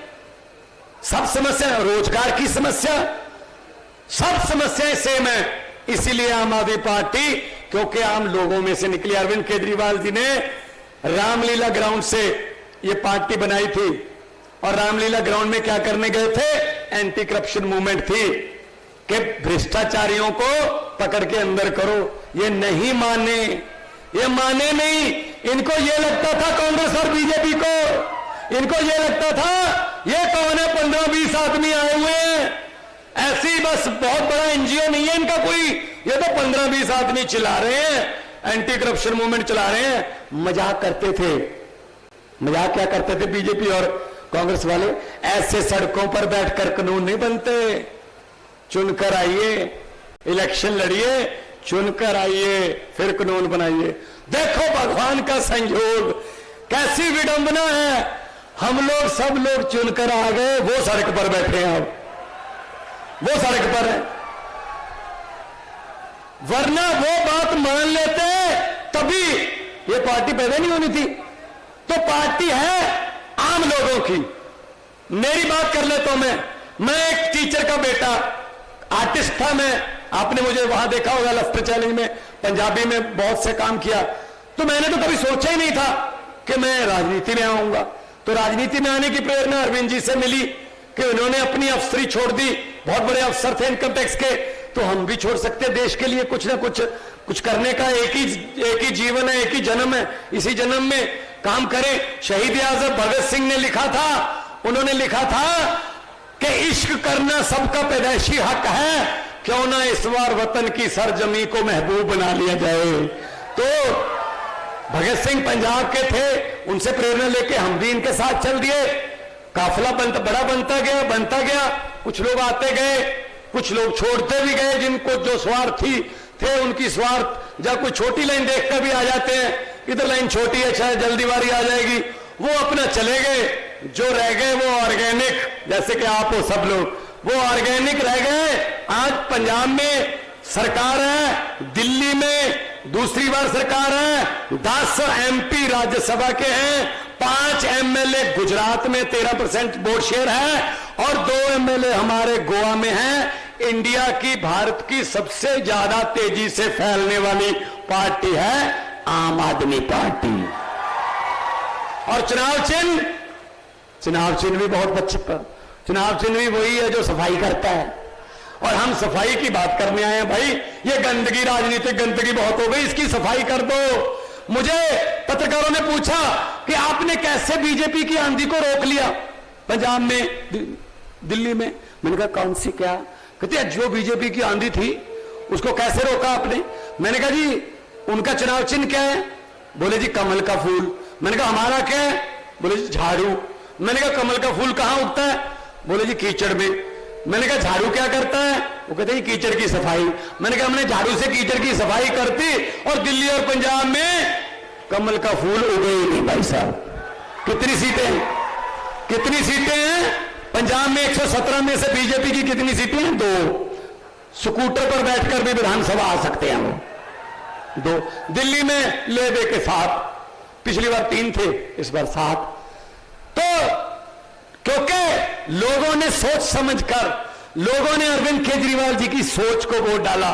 सब समस्या, रोजगार की समस्या, सब समस्याएं सेम है। इसीलिए आम आदमी पार्टी, क्योंकि आम लोगों में से निकली, अरविंद केजरीवाल जी ने रामलीला ग्राउंड से ये पार्टी बनाई थी। और रामलीला ग्राउंड में क्या करने गए थे? एंटी करप्शन मूवमेंट थी कि भ्रष्टाचारियों को पकड़ के अंदर करो। ये नहीं माने, ये माने नहीं। इनको ये लगता था, कांग्रेस और बीजेपी को, इनको ये लगता था ये कौन है, 15-20 आदमी आए हुए हैं, ऐसी बस बहुत बड़ा एनजीओ नहीं है इनका कोई, ये तो 15-20 आदमी चला रहे हैं, एंटी करप्शन मूवमेंट चला रहे हैं। मजाक करते थे। मजाक क्या करते थे बीजेपी और कांग्रेस वाले? ऐसे सड़कों पर बैठकर कानून नहीं बनते, चुनकर आइए, इलेक्शन लड़िए, चुनकर आइए, फिर कानून बनाइए। देखो भगवान का संयोग, कैसी विडंबना है। हम लोग सब लोग चुनकर आ गए, वो सड़क पर बैठे हैं, अब वो सड़क पर है। वरना वो बात मान लेते तभी ये पार्टी पैदा नहीं होनी थी। तो पार्टी है आम लोगों की। मेरी बात कर लेता हूं मैं एक टीचर का बेटा, आर्टिस्ट था मैं, आपने मुझे वहां देखा होगा लफ्टर चैलेंज में, पंजाबी में बहुत से काम किया। तो मैंने तो कभी सोचा ही नहीं था कि मैं राजनीति में आऊंगा। तो राजनीति में आने की प्रेरणा अरविंद जी से मिली कि उन्होंने अपनी अफसरी छोड़ दी, बहुत बड़े अफसर थे इनकम टैक्स के। तो हम भी छोड़ सकते हैं देश के लिए कुछ ना कुछ करने का। एक ही जीवन है, एक ही जन्म है, इसी जन्म में काम करें। शहीद आजम भगत सिंह ने लिखा था, उन्होंने लिखा था कि इश्क करना सबका पैदाइशी हक है, क्यों ना इस बार वतन की सरजमी को महबूब बना लिया जाए। तो भगत सिंह पंजाब के थे, उनसे प्रेरणा लेके हम भी इनके साथ चल दिए। काफिला बड़ा बनता गया। कुछ लोग आते गए, कुछ लोग छोड़ते भी गए, जिनको जो स्वार्थी थे उनकी स्वार्थ, जब कोई छोटी लाइन देखकर भी आ जाते हैं, इधर लाइन छोटी है, शायद जल्दी बारी आ जाएगी, वो अपना चले गए। जो रह गए वो ऑर्गेनिक, जैसे कि आप हो सब लोग, वो ऑर्गेनिक रह गए। आज पंजाब में सरकार है, दिल्ली में दूसरी बार सरकार है, 10 एमपी राज्यसभा के हैं, 5 एमएलए गुजरात में 13% वोट शेयर है, और 2 एमएलए हमारे गोवा में हैं। इंडिया की, भारत की सबसे ज्यादा तेजी से फैलने वाली पार्टी है आम आदमी पार्टी। और चुनाव चिन्ह भी बहुत अच्छे पर, चुनाव चिन्ह भी वही है जो सफाई करता है। और हम सफाई की बात करने आए हैं भाई। ये गंदगी, राजनीतिक गंदगी बहुत हो गई, इसकी सफाई कर दो। मुझे पत्रकारों ने पूछा कि आपने कैसे बीजेपी की आंधी को रोक लिया पंजाब में, दिल्ली में। मैंने कहा कौन सी, क्या? कहते हैं जो बीजेपी की आंधी थी उसको कैसे रोका आपने? मैंने कहा जी उनका चुनाव चिन्ह क्या है? बोले जी कमल का फूल। मैंने कहा हमारा क्या है? बोले जी झाड़ू। मैंने कहा कमल का फूल कहां उगता है? बोले जी कीचड़ में। मैंने कहा झाड़ू क्या करता है? वो कहते हैं कीचड़ की सफाई। मैंने कहा हमने झाड़ू से कीचड़ की सफाई करती और दिल्ली और पंजाब में कमल का फूल उगे ही नहीं भाई साहब। कितनी सीटें हैं पंजाब में? 117 में से बीजेपी की कितनी सीटें हैं? 2। स्कूटर पर बैठकर भी विधानसभा आ सकते हैं वो 2। दिल्ली में ले दे के 7, पिछली बार 3 थे, इस बार 7। तो क्योंकि लोगों ने सोच समझकर, लोगों ने अरविंद केजरीवाल जी की सोच को वोट डाला।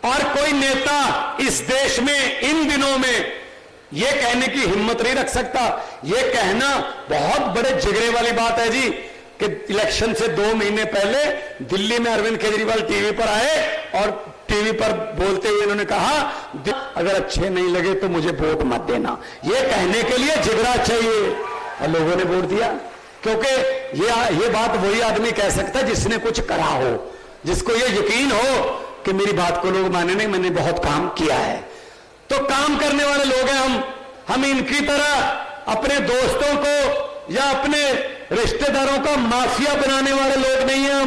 और कोई नेता इस देश में इन दिनों में यह कहने की हिम्मत नहीं रख सकता। यह कहना बहुत बड़े जिगरे वाली बात है जी कि इलेक्शन से 2 महीने पहले दिल्ली में अरविंद केजरीवाल टीवी पर आए और टीवी पर बोलते हुए इन्होंने कहा अगर अच्छे नहीं लगे तो मुझे वोट मत देना। यह कहने के लिए जिगरा चाहिए, और लोगों ने वोट दिया। क्योंकि ये बात वही आदमी कह सकता है जिसने कुछ करा हो, जिसको ये यकीन हो कि मेरी बात को लोग माने नहीं, मैंने बहुत काम किया है। तो काम करने वाले लोग हैं हम इनकी तरह अपने दोस्तों को या अपने रिश्तेदारों का माफिया बनाने वाले लोग नहीं हैं।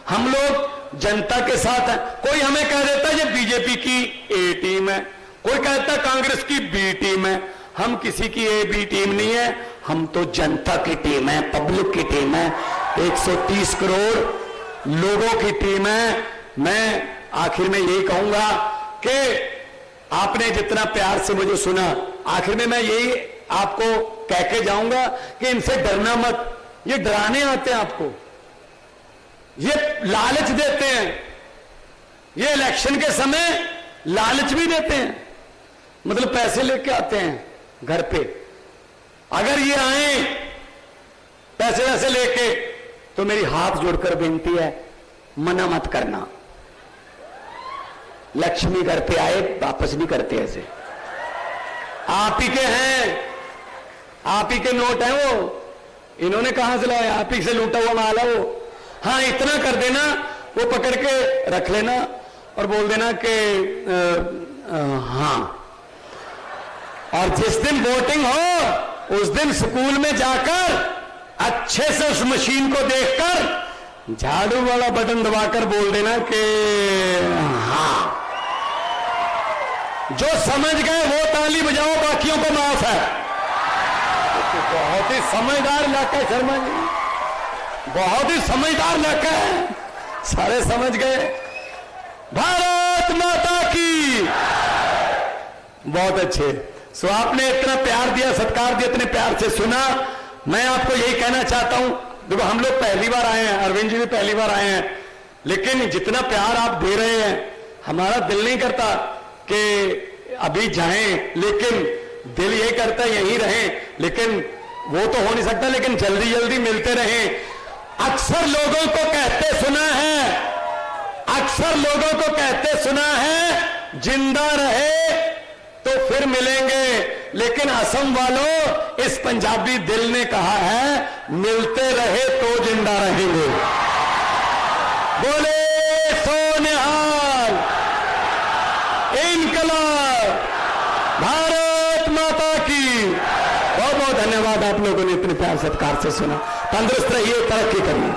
हम लोग जनता के साथ हैं। कोई हमें कह देता है ये बीजेपी की ए टीम है, कोई कहता है कांग्रेस की बी टीम है। हम किसी की ए बी टीम नहीं है, हम तो जनता की टीम है, पब्लिक की टीम है, 130 करोड़ लोगों की टीम है। मैं आखिर में यही कहूंगा कि आपने जितना प्यार से मुझे सुना, आखिर में मैं यही आपको कह के जाऊंगा कि इनसे डरना मत, ये डराने आते हैं आपको, ये लालच देते हैं, ये इलेक्शन के समय लालच भी देते हैं, मतलब पैसे लेके आते हैं घर पे। अगर ये आए पैसे वैसे लेके तो मेरी हाथ जोड़कर बेनती है, मना मत करना। लक्ष्मी घर पे आए वापस नहीं करते ऐसे। आप ही के हैं, आप ही के नोट हैं वो, इन्होंने कहां से लाया? आप ही से लूटा हुआ माल है वो। हाँ, इतना कर देना, वो पकड़ के रख लेना और बोल देना कि हाँ। और जिस दिन वोटिंग हो उस दिन स्कूल में जाकर अच्छे से उस मशीन को देखकर झाड़ू वाला बटन दबाकर बोल देना कि हाँ। जो समझ गए वो ताली बजाओ, बाकियों को माफ है। बहुत ही समझदार इलाका है शर्मा जी, बहुत ही समझदार इलाका है, सारे समझ गए। भारत माता की। बहुत अच्छे। सो आपने इतना प्यार दिया, सत्कार दिया, इतने प्यार से सुना। मैं आपको यही कहना चाहता हूं, देखो हम लोग पहली बार आए हैं, अरविंद जी भी पहली बार आए हैं, लेकिन जितना प्यार आप दे रहे हैं हमारा दिल नहीं करता कि अभी जाएं, लेकिन दिल यही करता है यहीं रहें, लेकिन वो तो हो नहीं सकता, लेकिन जल्दी जल्दी मिलते रहें। अक्सर लोगों को कहते सुना है, अक्सर लोगों को कहते सुना है, जिंदा रहे तो फिर मिलेंगे, लेकिन असम वालों, इस पंजाबी दिल ने कहा है मिलते रहे तो जिंदा रहेंगे। बोले सो निहाल, इनकलाब, भारत माता की। बहुत बहुत धन्यवाद आप लोगों ने इतने प्यार सत्कार से सुना। तंदुरुस्त रहिए, तरक्की करिए।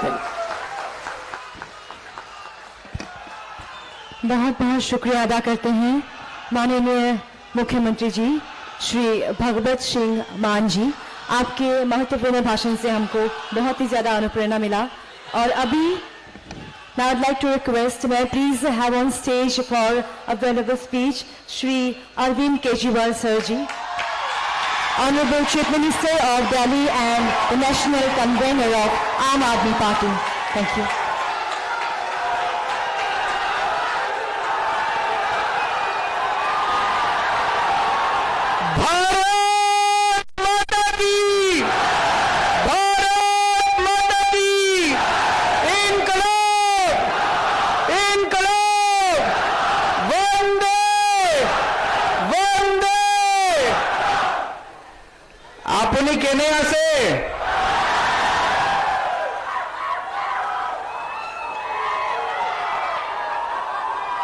बहुत बहुत शुक्रिया अदा करते हैं माननीय मुख्यमंत्री जी श्री भगवत सिंह मान जी। आपके महत्वपूर्ण भाषण से हमको बहुत ही ज्यादा अनुप्रेरणा मिला। और अभी now I'd like to request, may I please have on stage for a valuable speech Shri Arvind Kejriwal sir ji, Honorable Chief Minister of Delhi and the National Convener of Aam Aadmi Party. Thank you.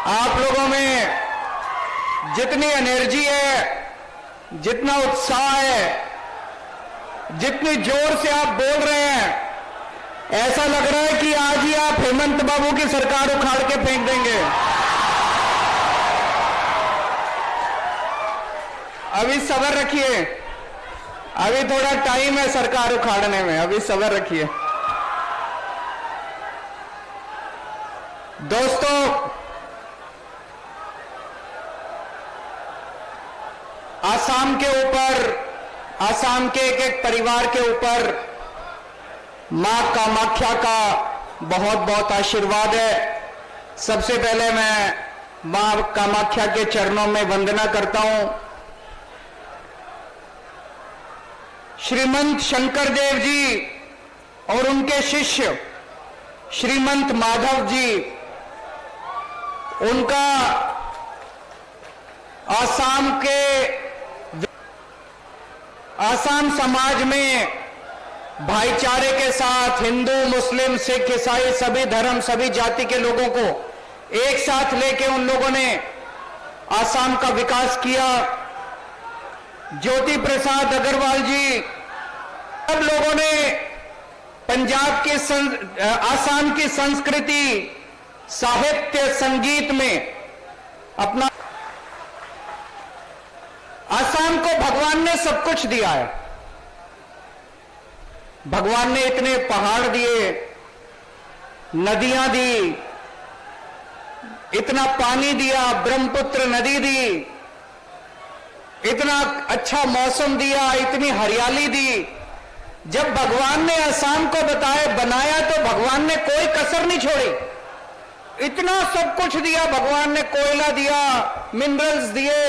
आप लोगों में जितनी एनर्जी है, जितना उत्साह है, जितनी जोर से आप बोल रहे हैं, ऐसा लग रहा है कि आज ही आप हेमंत बाबू की सरकार उखाड़ के फेंक देंगे। अभी सब्र रखिए, अभी थोड़ा टाइम है सरकार उखाड़ने में, अभी सब्र रखिए। दोस्तों, आसाम के ऊपर, आसाम के एक एक परिवार के ऊपर मां कामाख्या का बहुत बहुत आशीर्वाद है। सबसे पहले मैं मां कामाख्या के चरणों में वंदना करता हूं। श्रीमंत शंकर देव जी और उनके शिष्य श्रीमंत माधव जी, उनका आसाम समाज में भाईचारे के साथ हिंदू, मुस्लिम, सिख, ईसाई, सभी धर्म, सभी जाति के लोगों को एक साथ लेके उन लोगों ने आसाम का विकास किया। ज्योति प्रसाद अग्रवाल जी, सब लोगों ने पंजाब की आसाम की संस्कृति, साहित्य, संगीत में अपना, आसाम को भगवान ने सब कुछ दिया है। भगवान ने इतने पहाड़ दिए, नदियां दी, इतना पानी दिया, ब्रह्मपुत्र नदी दी, इतना अच्छा मौसम दिया, इतनी हरियाली दी। जब भगवान ने असम को बनाया तो भगवान ने कोई कसर नहीं छोड़ी। इतना सब कुछ दिया भगवान ने, कोयला दिया, मिनरल्स दिए,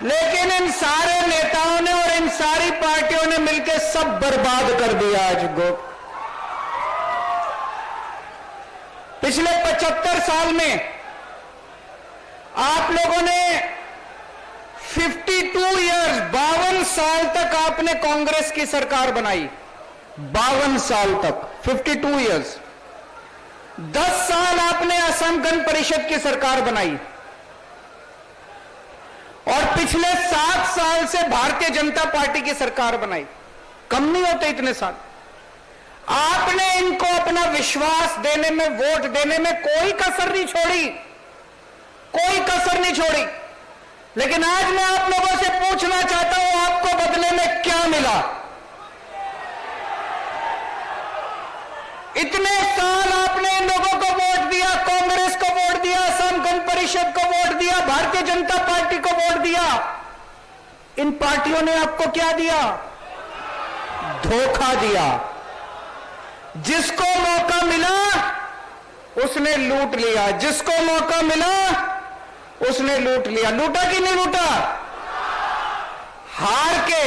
लेकिन इन सारे नेताओं ने और इन सारी पार्टियों ने मिलकर सब बर्बाद कर दिया। आज पिछले 75 साल में आप लोगों ने 52 इयर्स, 52 साल तक आपने कांग्रेस की सरकार बनाई। 52 साल तक, 52 इयर्स। 10 साल आपने असम गण परिषद की सरकार बनाई और पिछले 7 साल से भारतीय जनता पार्टी की सरकार बनाई। कम नहीं होते इतने साल। आपने इनको अपना विश्वास देने में, वोट देने में कोई कसर नहीं छोड़ी, कोई कसर नहीं छोड़ी। लेकिन आज मैं आप लोगों से पूछना चाहता हूं, आपको बदले में क्या मिला? इतने साल आपने इन लोगों को वोट दिया, कांग्रेस को वोट दिया, असम गण परिषद को वोट दिया, भारतीय जनता पार्टी को वोट दिया। इन पार्टियों ने आपको क्या दिया? धोखा दिया। जिसको मौका मिला उसने लूट लिया, जिसको मौका मिला उसने लूट लिया। लूटा कि नहीं लूटा? हार के,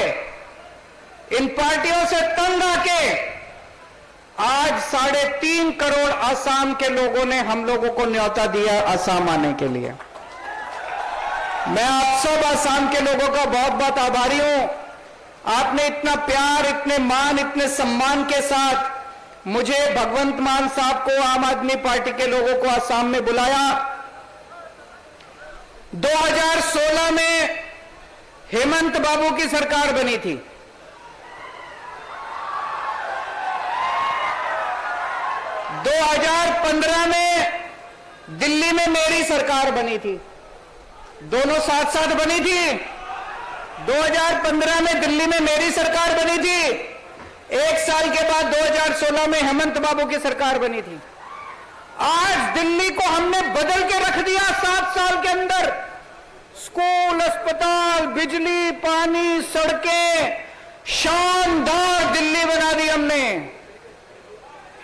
इन पार्टियों से तंग आके आज 3.5 करोड़ असम के लोगों ने हम लोगों को न्योता दिया असम आने के लिए। मैं आप सब असम के लोगों का बहुत बहुत आभारी हूं। आपने इतना प्यार, इतने मान, इतने सम्मान के साथ मुझे, भगवंत मान साहब को, आम आदमी पार्टी के लोगों को असम में बुलाया। 2016 में हेमंत बाबू की सरकार बनी थी। 2015 में दिल्ली में मेरी सरकार बनी थी। दोनों साथ साथ बनी थी। 2015 में दिल्ली में मेरी सरकार बनी थी। 1 साल के बाद 2016 में हेमंत बाबू की सरकार बनी थी। आज दिल्ली को हमने बदल के रख दिया 7 साल के अंदर। स्कूल, अस्पताल, बिजली, पानी, सड़कें, शानदार दिल्ली बना दी हमने।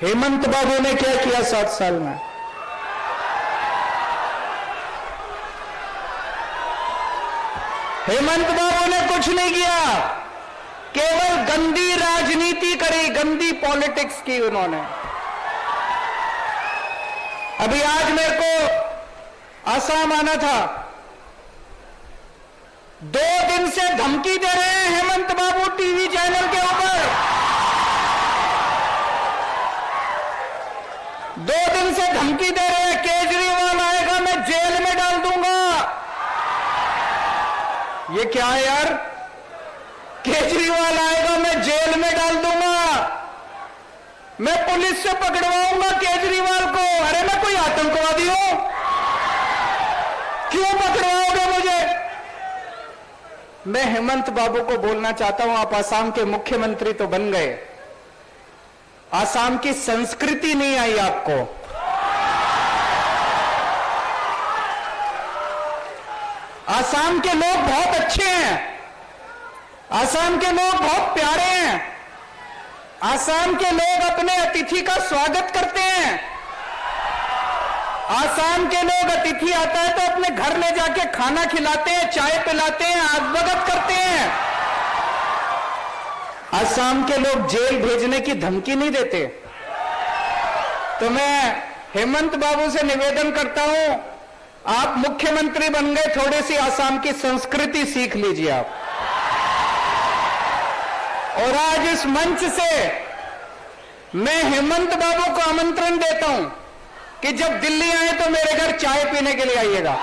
हेमंत बाबू ने क्या किया 7 साल में? हेमंत बाबू ने कुछ नहीं किया, केवल गंदी राजनीति करी, गंदी पॉलिटिक्स की उन्होंने। अभी आज मेरे को असम आना था। 2 दिन से धमकी दे रहे हैं हेमंत बाबू टीवी चैनल के ऊपर। 2 दिन से धमकी दे रहे हैं, केजरीवाल आएगा मैं जेल में डाल दूंगा। ये क्या है यार? केजरीवाल आएगा मैं जेल में डाल दूंगा, मैं पुलिस से पकड़वाऊंगा केजरीवाल को। अरे मैं कोई आतंकवादी हूं? क्यों पकड़वाओगे मुझे? मैं हेमंत बाबू को बोलना चाहता हूं, आप असम के मुख्यमंत्री तो बन गए, असम की संस्कृति नहीं आई आपको। असम के लोग बहुत अच्छे हैं, असम के लोग बहुत प्यारे हैं, असम के लोग अपने अतिथि का स्वागत करते हैं। असम के लोग अतिथि आता है तो अपने घर ले जाके खाना खिलाते हैं, चाय पिलाते हैं, आगभगत करते हैं। असम के लोग जेल भेजने की धमकी नहीं देते। तो मैं हेमंत बाबू से निवेदन करता हूं, आप मुख्यमंत्री बन गए, थोड़ी सी असम की संस्कृति सीख लीजिए आप। और आज इस मंच से मैं हेमंत बाबू को आमंत्रण देता हूं कि जब दिल्ली आए तो मेरे घर चाय पीने के लिए आइएगा।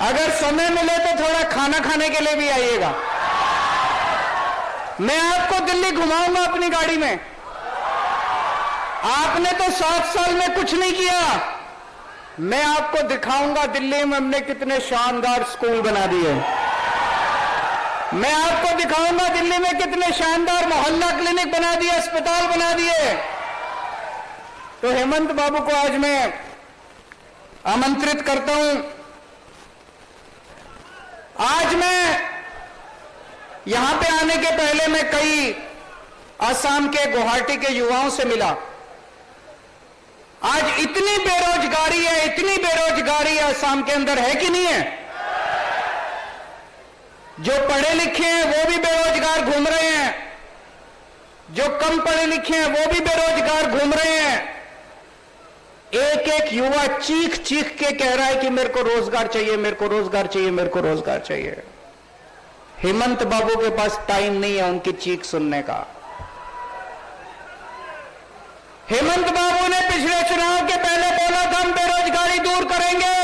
अगर समय मिले तो थोड़ा खाना खाने के लिए भी आइएगा। मैं आपको दिल्ली घुमाऊंगा अपनी गाड़ी में। आपने तो 7 साल में कुछ नहीं किया, मैं आपको दिखाऊंगा दिल्ली में हमने कितने शानदार स्कूल बना दिए। मैं आपको दिखाऊंगा दिल्ली में कितने शानदार मोहल्ला क्लिनिक बना दिए, अस्पताल बना दिए। तो हेमंत बाबू को आज मैं आमंत्रित करता हूं। आज मैं यहां पे आने के पहले मैं कई असम के गुवाहाटी के युवाओं से मिला। आज इतनी बेरोजगारी है असम के अंदर, है कि नहीं है? जो पढ़े लिखे हैं वो भी बेरोजगार घूम रहे हैं, जो कम पढ़े लिखे हैं वो भी बेरोजगार घूम रहे हैं। एक एक युवा चीख चीख के कह रहा है कि मेरे को रोजगार चाहिए, मेरे को रोजगार चाहिए, मेरे को रोजगार चाहिए। हेमंत बाबू के पास टाइम नहीं है उनकी चीख सुनने का। हेमंत बाबू ने पिछले चुनाव के पहले बोला था हम बेरोजगारी दूर करेंगे,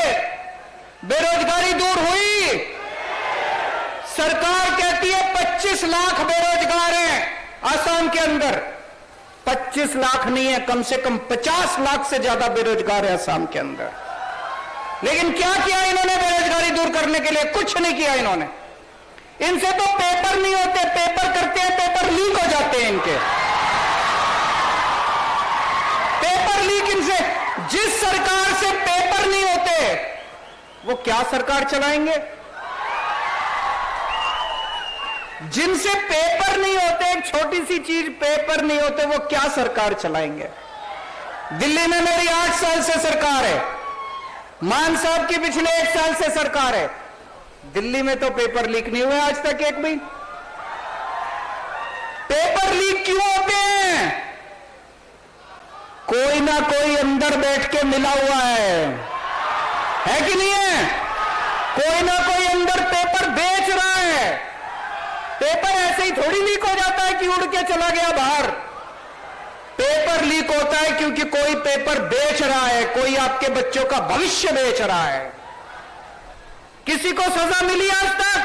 बेरोजगारी दूर हुई। सरकार कहती है 25 लाख बेरोजगार हैं असम के अंदर। 25 लाख नहीं है, कम से कम 50 लाख से ज्यादा बेरोजगार है असम के अंदर। लेकिन क्या किया इन्होंने बेरोजगारी दूर करने के लिए? कुछ नहीं किया इन्होंने। इनसे तो पेपर नहीं होते, पेपर करते हैं, पेपर लीक हो जाते हैं इनके। पेपर लीक इनसे, जिस सरकार से पेपर नहीं होते वो क्या सरकार चलाएंगे? जिनसे पेपर नहीं होते, एक छोटी सी चीज पेपर नहीं होते, वो क्या सरकार चलाएंगे? दिल्ली में मेरी 8 साल से सरकार है, मान साहब की पिछले 1 साल से सरकार है। दिल्ली में तो पेपर लीक नहीं हुए आज तक एक भी। पेपर लीक क्यों होते हैं? कोई ना कोई अंदर बैठ के मिला हुआ है कि नहीं है? कोई ना कोई अंदर पेपर बेच रहा है। पेपर ऐसे ही थोड़ी लीक हो जाता है कि उड़ के चला गया बाहर। पेपर लीक होता है क्योंकि कोई पेपर बेच रहा है, कोई आपके बच्चों का भविष्य बेच रहा है। किसी को सजा मिली आज तक?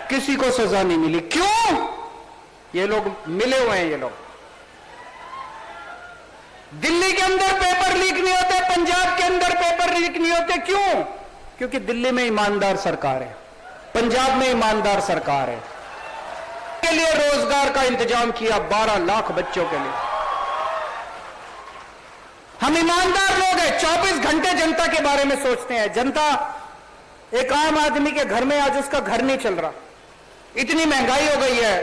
किसी को सजा नहीं मिली। क्यों? ये लोग मिले हुए हैं। ये लोग दिल्ली के अंदर पेपर लीक नहीं होते, पंजाब के अंदर पेपर लीक नहीं होते। क्यों? क्योंकि दिल्ली में ईमानदार सरकार है, पंजाब में ईमानदार सरकार है। के लिए रोजगार का इंतजाम किया 12 लाख बच्चों के लिए। हम ईमानदार लोग हैं, 24 घंटे जनता के बारे में सोचते हैं। जनता, एक आम आदमी के घर में आज उसका घर नहीं चल रहा, इतनी महंगाई हो गई है,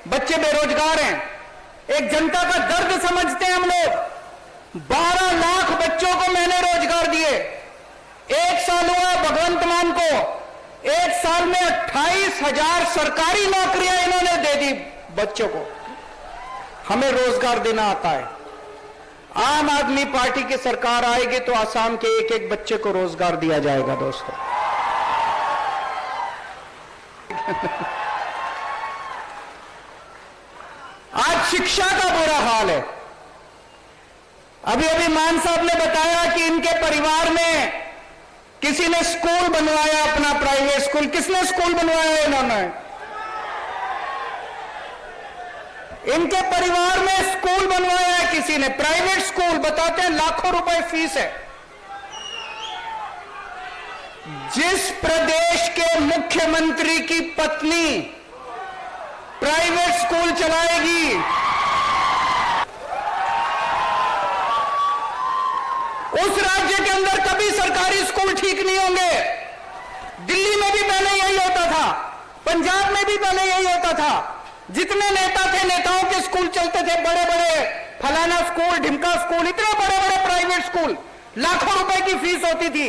बच्चे बेरोजगार हैं। एक जनता का दर्द समझते हैं हम लोग। 12 लाख बच्चों को मैंने रोजगार दिए। 1 साल हुआ भगवंत मान को, 1 साल में 28,000 सरकारी नौकरियां इन्होंने दे दी बच्चों को। हमें रोजगार देना आता है। आम आदमी पार्टी की सरकार आएगी तो आसाम के एक एक बच्चे को रोजगार दिया जाएगा दोस्तों। आज शिक्षा का बुरा हाल है। अभी अभी मान साहब ने बताया कि इनके परिवार में किसी ने स्कूल बनवाया, अपना प्राइवेट स्कूल। किसने स्कूल बनवाया? इन्होंने। इनके परिवार में स्कूल बनवाया है किसी ने, प्राइवेट स्कूल। बताते हैं लाखों रुपए फीस है। जिस प्रदेश के मुख्यमंत्री की पत्नी प्राइवेट स्कूल चलाएगी, उस राज्य के अंदर कभी सरकारी स्कूल ठीक नहीं होंगे। दिल्ली में भी पहले यही होता था, पंजाब में भी पहले यही होता था। जितने नेता थे, नेताओं के स्कूल चलते थे, बड़े बड़े फलाना स्कूल, ढिमका स्कूल, इतने बड़े बड़े प्राइवेट स्कूल, लाखों रुपए की फीस होती थी।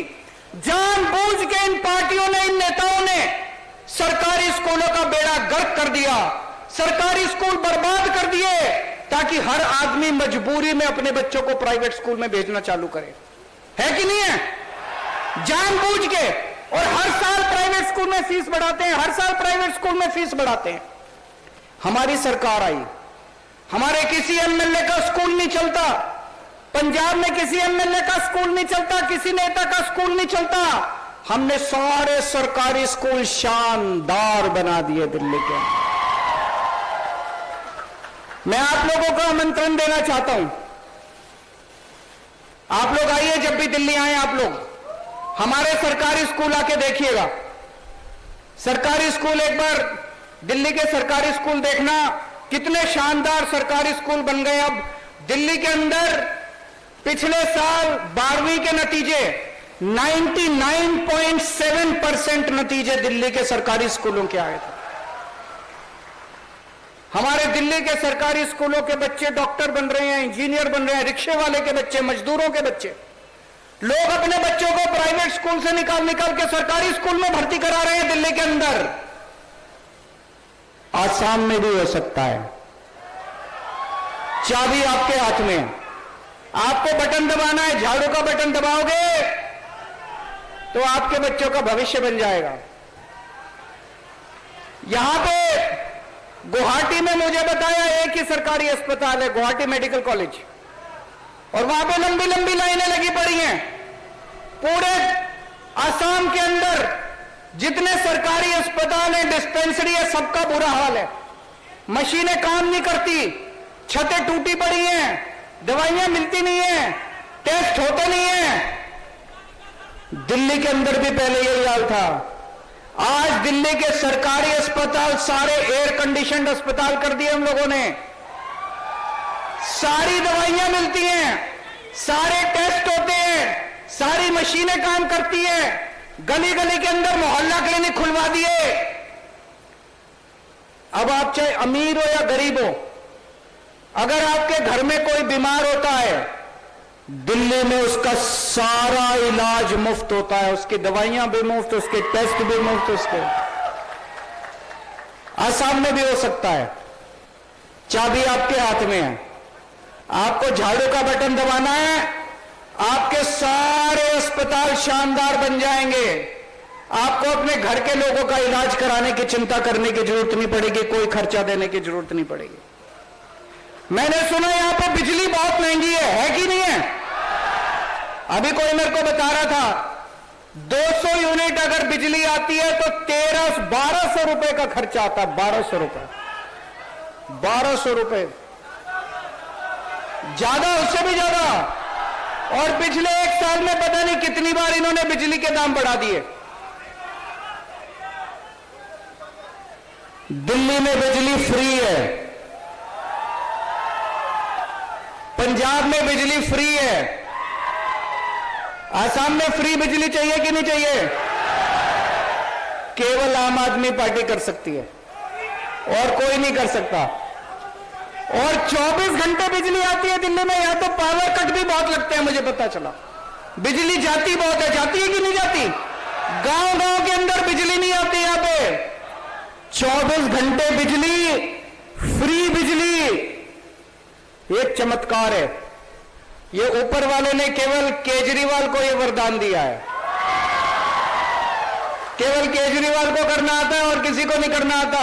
जानबूझ के इन पार्टियों ने, इन नेताओं ने सरकारी स्कूलों का बेड़ा गर्क कर दिया, सरकारी स्कूल बर्बाद कर दिए, ताकि हर आदमी मजबूरी में अपने बच्चों को प्राइवेट स्कूल में भेजना चालू करे। है कि नहीं है? जानबूझ के। और हर साल प्राइवेट स्कूल में फीस बढ़ाते हैं, हर साल प्राइवेट स्कूल में फीस बढ़ाते हैं। हमारी सरकार आई, हमारे किसी एमएलए का स्कूल नहीं चलता, पंजाब में किसी एमएलए का स्कूल नहीं चलता, किसी नेता का स्कूल नहीं चलता। हमने सारे सरकारी स्कूल शानदार बना दिए दिल्ली के। मैं आप लोगों को आमंत्रण देना चाहता हूं, आप लोग आइए, जब भी दिल्ली आए आप लोग हमारे सरकारी स्कूल आके देखिएगा। सरकारी स्कूल, एक बार दिल्ली के सरकारी स्कूल देखना, कितने शानदार सरकारी स्कूल बन गए। अब दिल्ली के अंदर पिछले साल 12वीं के नतीजे 99.7% नतीजे दिल्ली के सरकारी स्कूलों के आए थे। हमारे दिल्ली के सरकारी स्कूलों के बच्चे डॉक्टर बन रहे हैं, इंजीनियर बन रहे हैं, रिक्शे वाले के बच्चे, मजदूरों के बच्चे। लोग अपने बच्चों को प्राइवेट स्कूल से निकाल के सरकारी स्कूल में भर्ती करा रहे हैं दिल्ली के अंदर। आसाम में भी हो सकता है। चाबी आपके हाथ में है, आपको बटन दबाना है। झाड़ू का बटन दबाओगे तो आपके बच्चों का भविष्य बन जाएगा। यहां पे गुवाहाटी में मुझे बताया एक ही सरकारी अस्पताल है, गुवाहाटी मेडिकल कॉलेज, और वहां पे लंबी लंबी लाइनें लगी पड़ी हैं। पूरे आसाम के अंदर जितने सरकारी अस्पताल हैं, डिस्पेंसरी है, सबका बुरा हाल है। मशीनें काम नहीं करती, छतें टूटी पड़ी हैं, दवाइयां मिलती नहीं है, टेस्ट होते नहीं है। दिल्ली के अंदर भी पहले यही हाल था। आज दिल्ली के सरकारी अस्पताल सारे एयर कंडीशनड अस्पताल कर दिए हम लोगों ने। सारी दवाइयां मिलती हैं, सारे टेस्ट होते हैं, सारी मशीनें काम करती हैं। गली गली के अंदर मोहल्ला क्लिनिक खुलवा दिए। अब आप चाहे अमीर हो या गरीब हो, अगर आपके घर में कोई बीमार होता है, दिल्ली में उसका सारा इलाज मुफ्त होता है, उसकी दवाइयां भी मुफ्त, उसके टेस्ट भी मुफ्त। उसके आसाम में भी हो सकता है। चाबी आपके हाथ में है, आपको झाड़ू का बटन दबाना है, आपके सारे अस्पताल शानदार बन जाएंगे। आपको अपने घर के लोगों का इलाज कराने की चिंता करने की जरूरत नहीं पड़ेगी, कोई खर्चा देने की जरूरत नहीं पड़ेगी। मैंने सुना यहां पर बिजली बहुत महंगी है कि नहीं है? अभी कोई मेरे को बता रहा था 200 यूनिट अगर बिजली आती है तो 1200 रुपए का खर्चा आता है। 1200 रुपए, 1200 रुपए, ज्यादा, उससे भी ज्यादा। और पिछले एक साल में पता नहीं कितनी बार इन्होंने बिजली के दाम बढ़ा दिए। दिल्ली में बिजली फ्री है, पंजाब में बिजली फ्री है, आसाम में फ्री बिजली चाहिए कि नहीं चाहिए? केवल आम आदमी पार्टी कर सकती है और कोई नहीं कर सकता। और 24 घंटे बिजली आती है दिल्ली में। यहां तो पावर कट भी बहुत लगते हैं, मुझे पता चला। बिजली जाती बहुत है, जाती है कि नहीं जाती? गांव गांव के अंदर बिजली नहीं आती। यहां पे 24 घंटे बिजली, फ्री बिजली, एक चमत्कार है। ये ऊपर वाले ने केवल केजरीवाल को ये वरदान दिया है। केवल केजरीवाल को करना आता है और किसी को नहीं करना आता।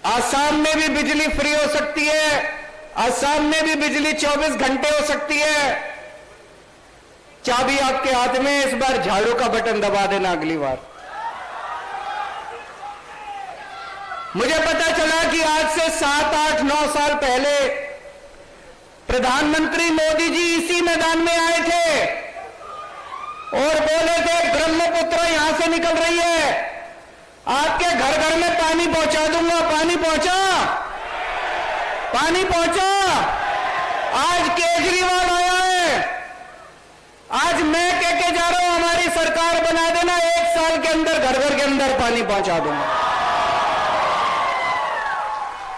आसाम में भी बिजली फ्री हो सकती है, आसाम में भी बिजली 24 घंटे हो सकती है। चाबी आपके हाथ में, इस बार झाड़ू का बटन दबा देना अगली बार। मुझे पता चला कि आज से 7, 8, 9 साल पहले प्रधानमंत्री मोदी जी इसी मैदान में आए थे और बोले थे ब्रह्मपुत्र यहां से निकल रही है, आपके घर घर में पानी पहुंचा दूंगा। पानी पहुंचा? पानी पहुंचा? आज केजरीवाल आया है, आज मैं कह जा रहा हूं हमारी सरकार बना देना, 1 साल के अंदर घर घर के अंदर पानी पहुंचा दूंगा।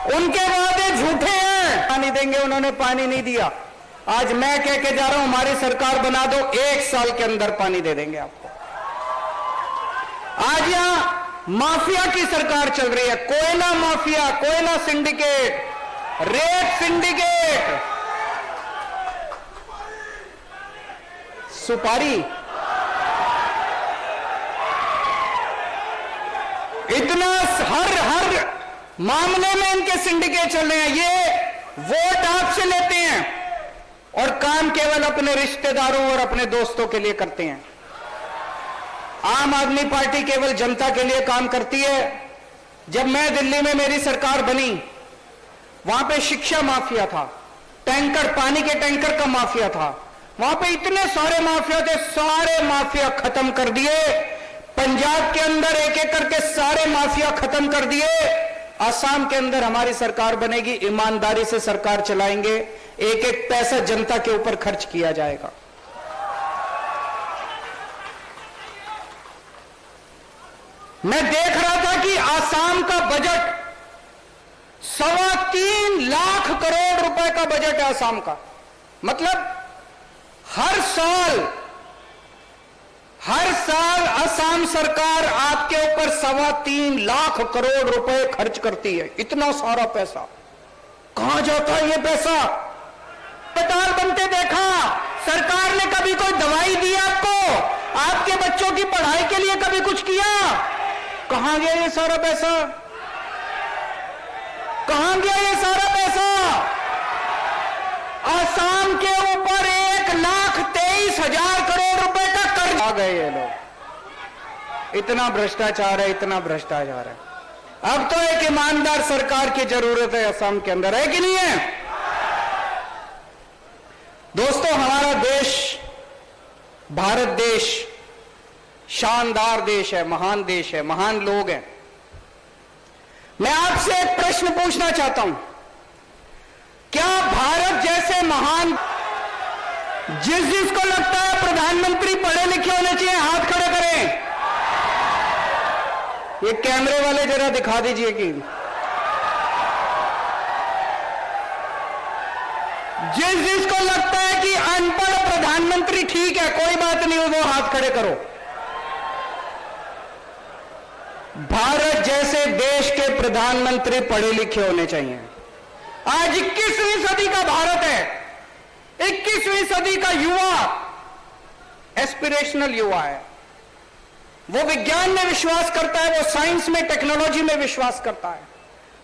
उनके वादे झूठे हैं, पानी देंगे, उन्होंने पानी नहीं दिया। आज मैं कह जा रहा हूं हमारी सरकार बना दो, 1 साल के अंदर पानी दे देंगे आपको। आज यहां माफिया की सरकार चल रही है, कोयला माफिया, कोयला सिंडिकेट, रेत सिंडिकेट, सुपारी, इतना हर मामले में इनके सिंडिकेट चल रहे हैं। ये वोट आपसे लेते हैं और काम केवल अपने रिश्तेदारों और अपने दोस्तों के लिए करते हैं। आम आदमी पार्टी केवल जनता के लिए काम करती है। जब मैं दिल्ली में मेरी सरकार बनी, वहां पे शिक्षा माफिया था, टैंकर, पानी के टैंकर का माफिया था, वहां पे इतने सारे माफिया थे, सारे माफिया खत्म कर दिए। पंजाब के अंदर एक एक करके सारे माफिया खत्म कर दिए। असम के अंदर हमारी सरकार बनेगी, ईमानदारी से सरकार चलाएंगे, एक एक पैसा जनता के ऊपर खर्च किया जाएगा। मैं देख रहा था कि असम का बजट 3.25 लाख करोड़ रुपए का बजट है असम का। मतलब हर साल असम सरकार आपके ऊपर 3.25 लाख करोड़ रुपए खर्च करती है। इतना सारा पैसा कहां जाता है? ये पैसा अस्पताल बनते देखा, सरकार ने कभी कोई दवाई दी आपको? आपके बच्चों की पढ़ाई के लिए कभी कुछ किया? कहां गया ये सारा पैसा? कहां गया ये सारा पैसा? असम के ऊपर 1,23,000 करोड़ रुपए का कर्ज आ गए ये लोग। इतना भ्रष्टाचार है, इतना भ्रष्टाचार है। अब तो एक ईमानदार सरकार की जरूरत है असम के अंदर, है कि नहीं है? दोस्तों, हमारा देश, भारत देश शानदार देश है, महान देश है, महान लोग हैं। मैं आपसे एक प्रश्न पूछना चाहता हूं, क्या भारत जैसे महान, जिसको लगता है प्रधानमंत्री पढ़े लिखे होने चाहिए, हाथ खड़े करें। ये कैमरे वाले जरा दिखा दीजिए कि जिसको लगता है कि अनपढ़ प्रधानमंत्री ठीक है, कोई बात नहीं, वो हाथ खड़े करो। भारत जैसे देश के प्रधानमंत्री पढ़े लिखे होने चाहिए। आज 21वीं सदी का भारत है, 21वीं सदी का युवा एस्पिरेशनल युवा है। वो विज्ञान में विश्वास करता है, वो साइंस में, टेक्नोलॉजी में विश्वास करता है,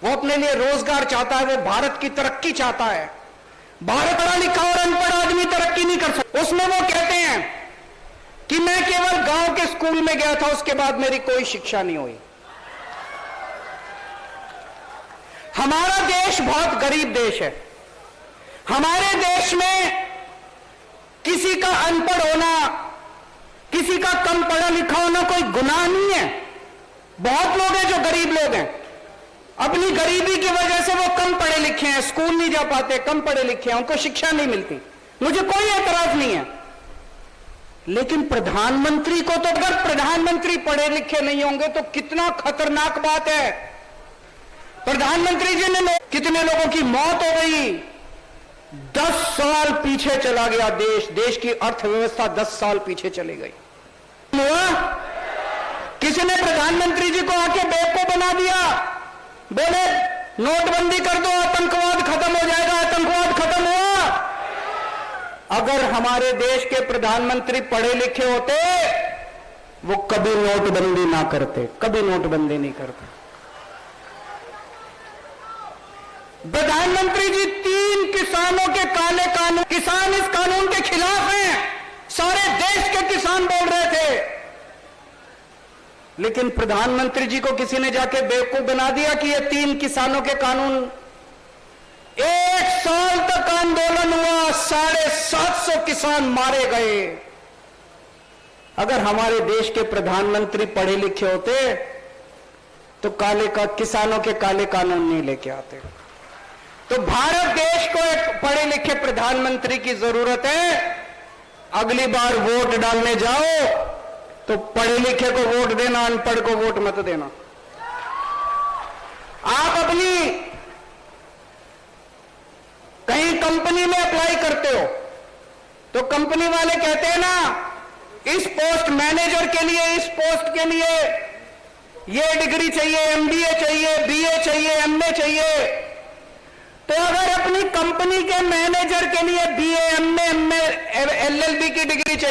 वो अपने लिए रोजगार चाहता है, वो भारत की तरक्की चाहता है। भारत पढ़ा लिखा और अनपढ़ आदमी तरक्की नहीं कर सकता। उसमें वो कहते हैं कि मैं केवल गांव के स्कूल में गया था, उसके बाद मेरी कोई शिक्षा नहीं हुई। हमारा देश बहुत गरीब देश है। हमारे देश में किसी का अनपढ़ होना, किसी का कम पढ़ा लिखा होना कोई गुनाह नहीं है। बहुत लोग हैं जो गरीब लोग हैं, अपनी गरीबी की वजह से वो कम पढ़े लिखे हैं, स्कूल नहीं जा पाते, कम पढ़े लिखे हैं, उनको शिक्षा नहीं मिलती। मुझे कोई एतराज नहीं है। लेकिन प्रधानमंत्री को तो, अगर प्रधानमंत्री पढ़े लिखे नहीं होंगे तो कितना खतरनाक बात है। प्रधानमंत्री जी ने कितने लोगों की मौत हो गई, 10 साल पीछे चला गया देश, देश की अर्थव्यवस्था 10 साल पीछे चली गई। हुआ किसी ने प्रधानमंत्री जी को आके बेवकूफ बना दिया, बोले नोटबंदी कर दो, आतंकवाद खत्म हो जाएगा, आतंकवाद खत्म हुआ। अगर हमारे देश के प्रधानमंत्री पढ़े लिखे होते, वो कभी नोटबंदी ना करते, कभी नोटबंदी नहीं करते। प्रधानमंत्री जी 3 किसानों के काले कानून, किसान इस कानून के खिलाफ हैं, सारे देश के किसान बोल रहे थे। लेकिन प्रधानमंत्री जी को किसी ने जाके बेवकूफ बना दिया कि ये 3 किसानों के कानून, 1 साल तक आंदोलन हुआ, 750 किसान मारे गए। अगर हमारे देश के प्रधानमंत्री पढ़े लिखे होते तो किसानों के काले कानून नहीं लेके आते। तो भारत देश को एक पढ़े लिखे प्रधानमंत्री की जरूरत है। अगली बार वोट डालने जाओ तो पढ़े लिखे को वोट देना, अनपढ़ को वोट मत देना। आप अपनी कहीं कंपनी में अप्लाई करते हो तो कंपनी वाले कहते हैं ना, इस पोस्ट मैनेजर के लिए, इस पोस्ट के लिए ये डिग्री चाहिए, एमबीए चाहिए, बीए चाहिए, एमए चाहिए। तो अगर अपनी कंपनी के मैनेजर के लिए बीए, एमए, एलएलबी की डिग्री चाहिए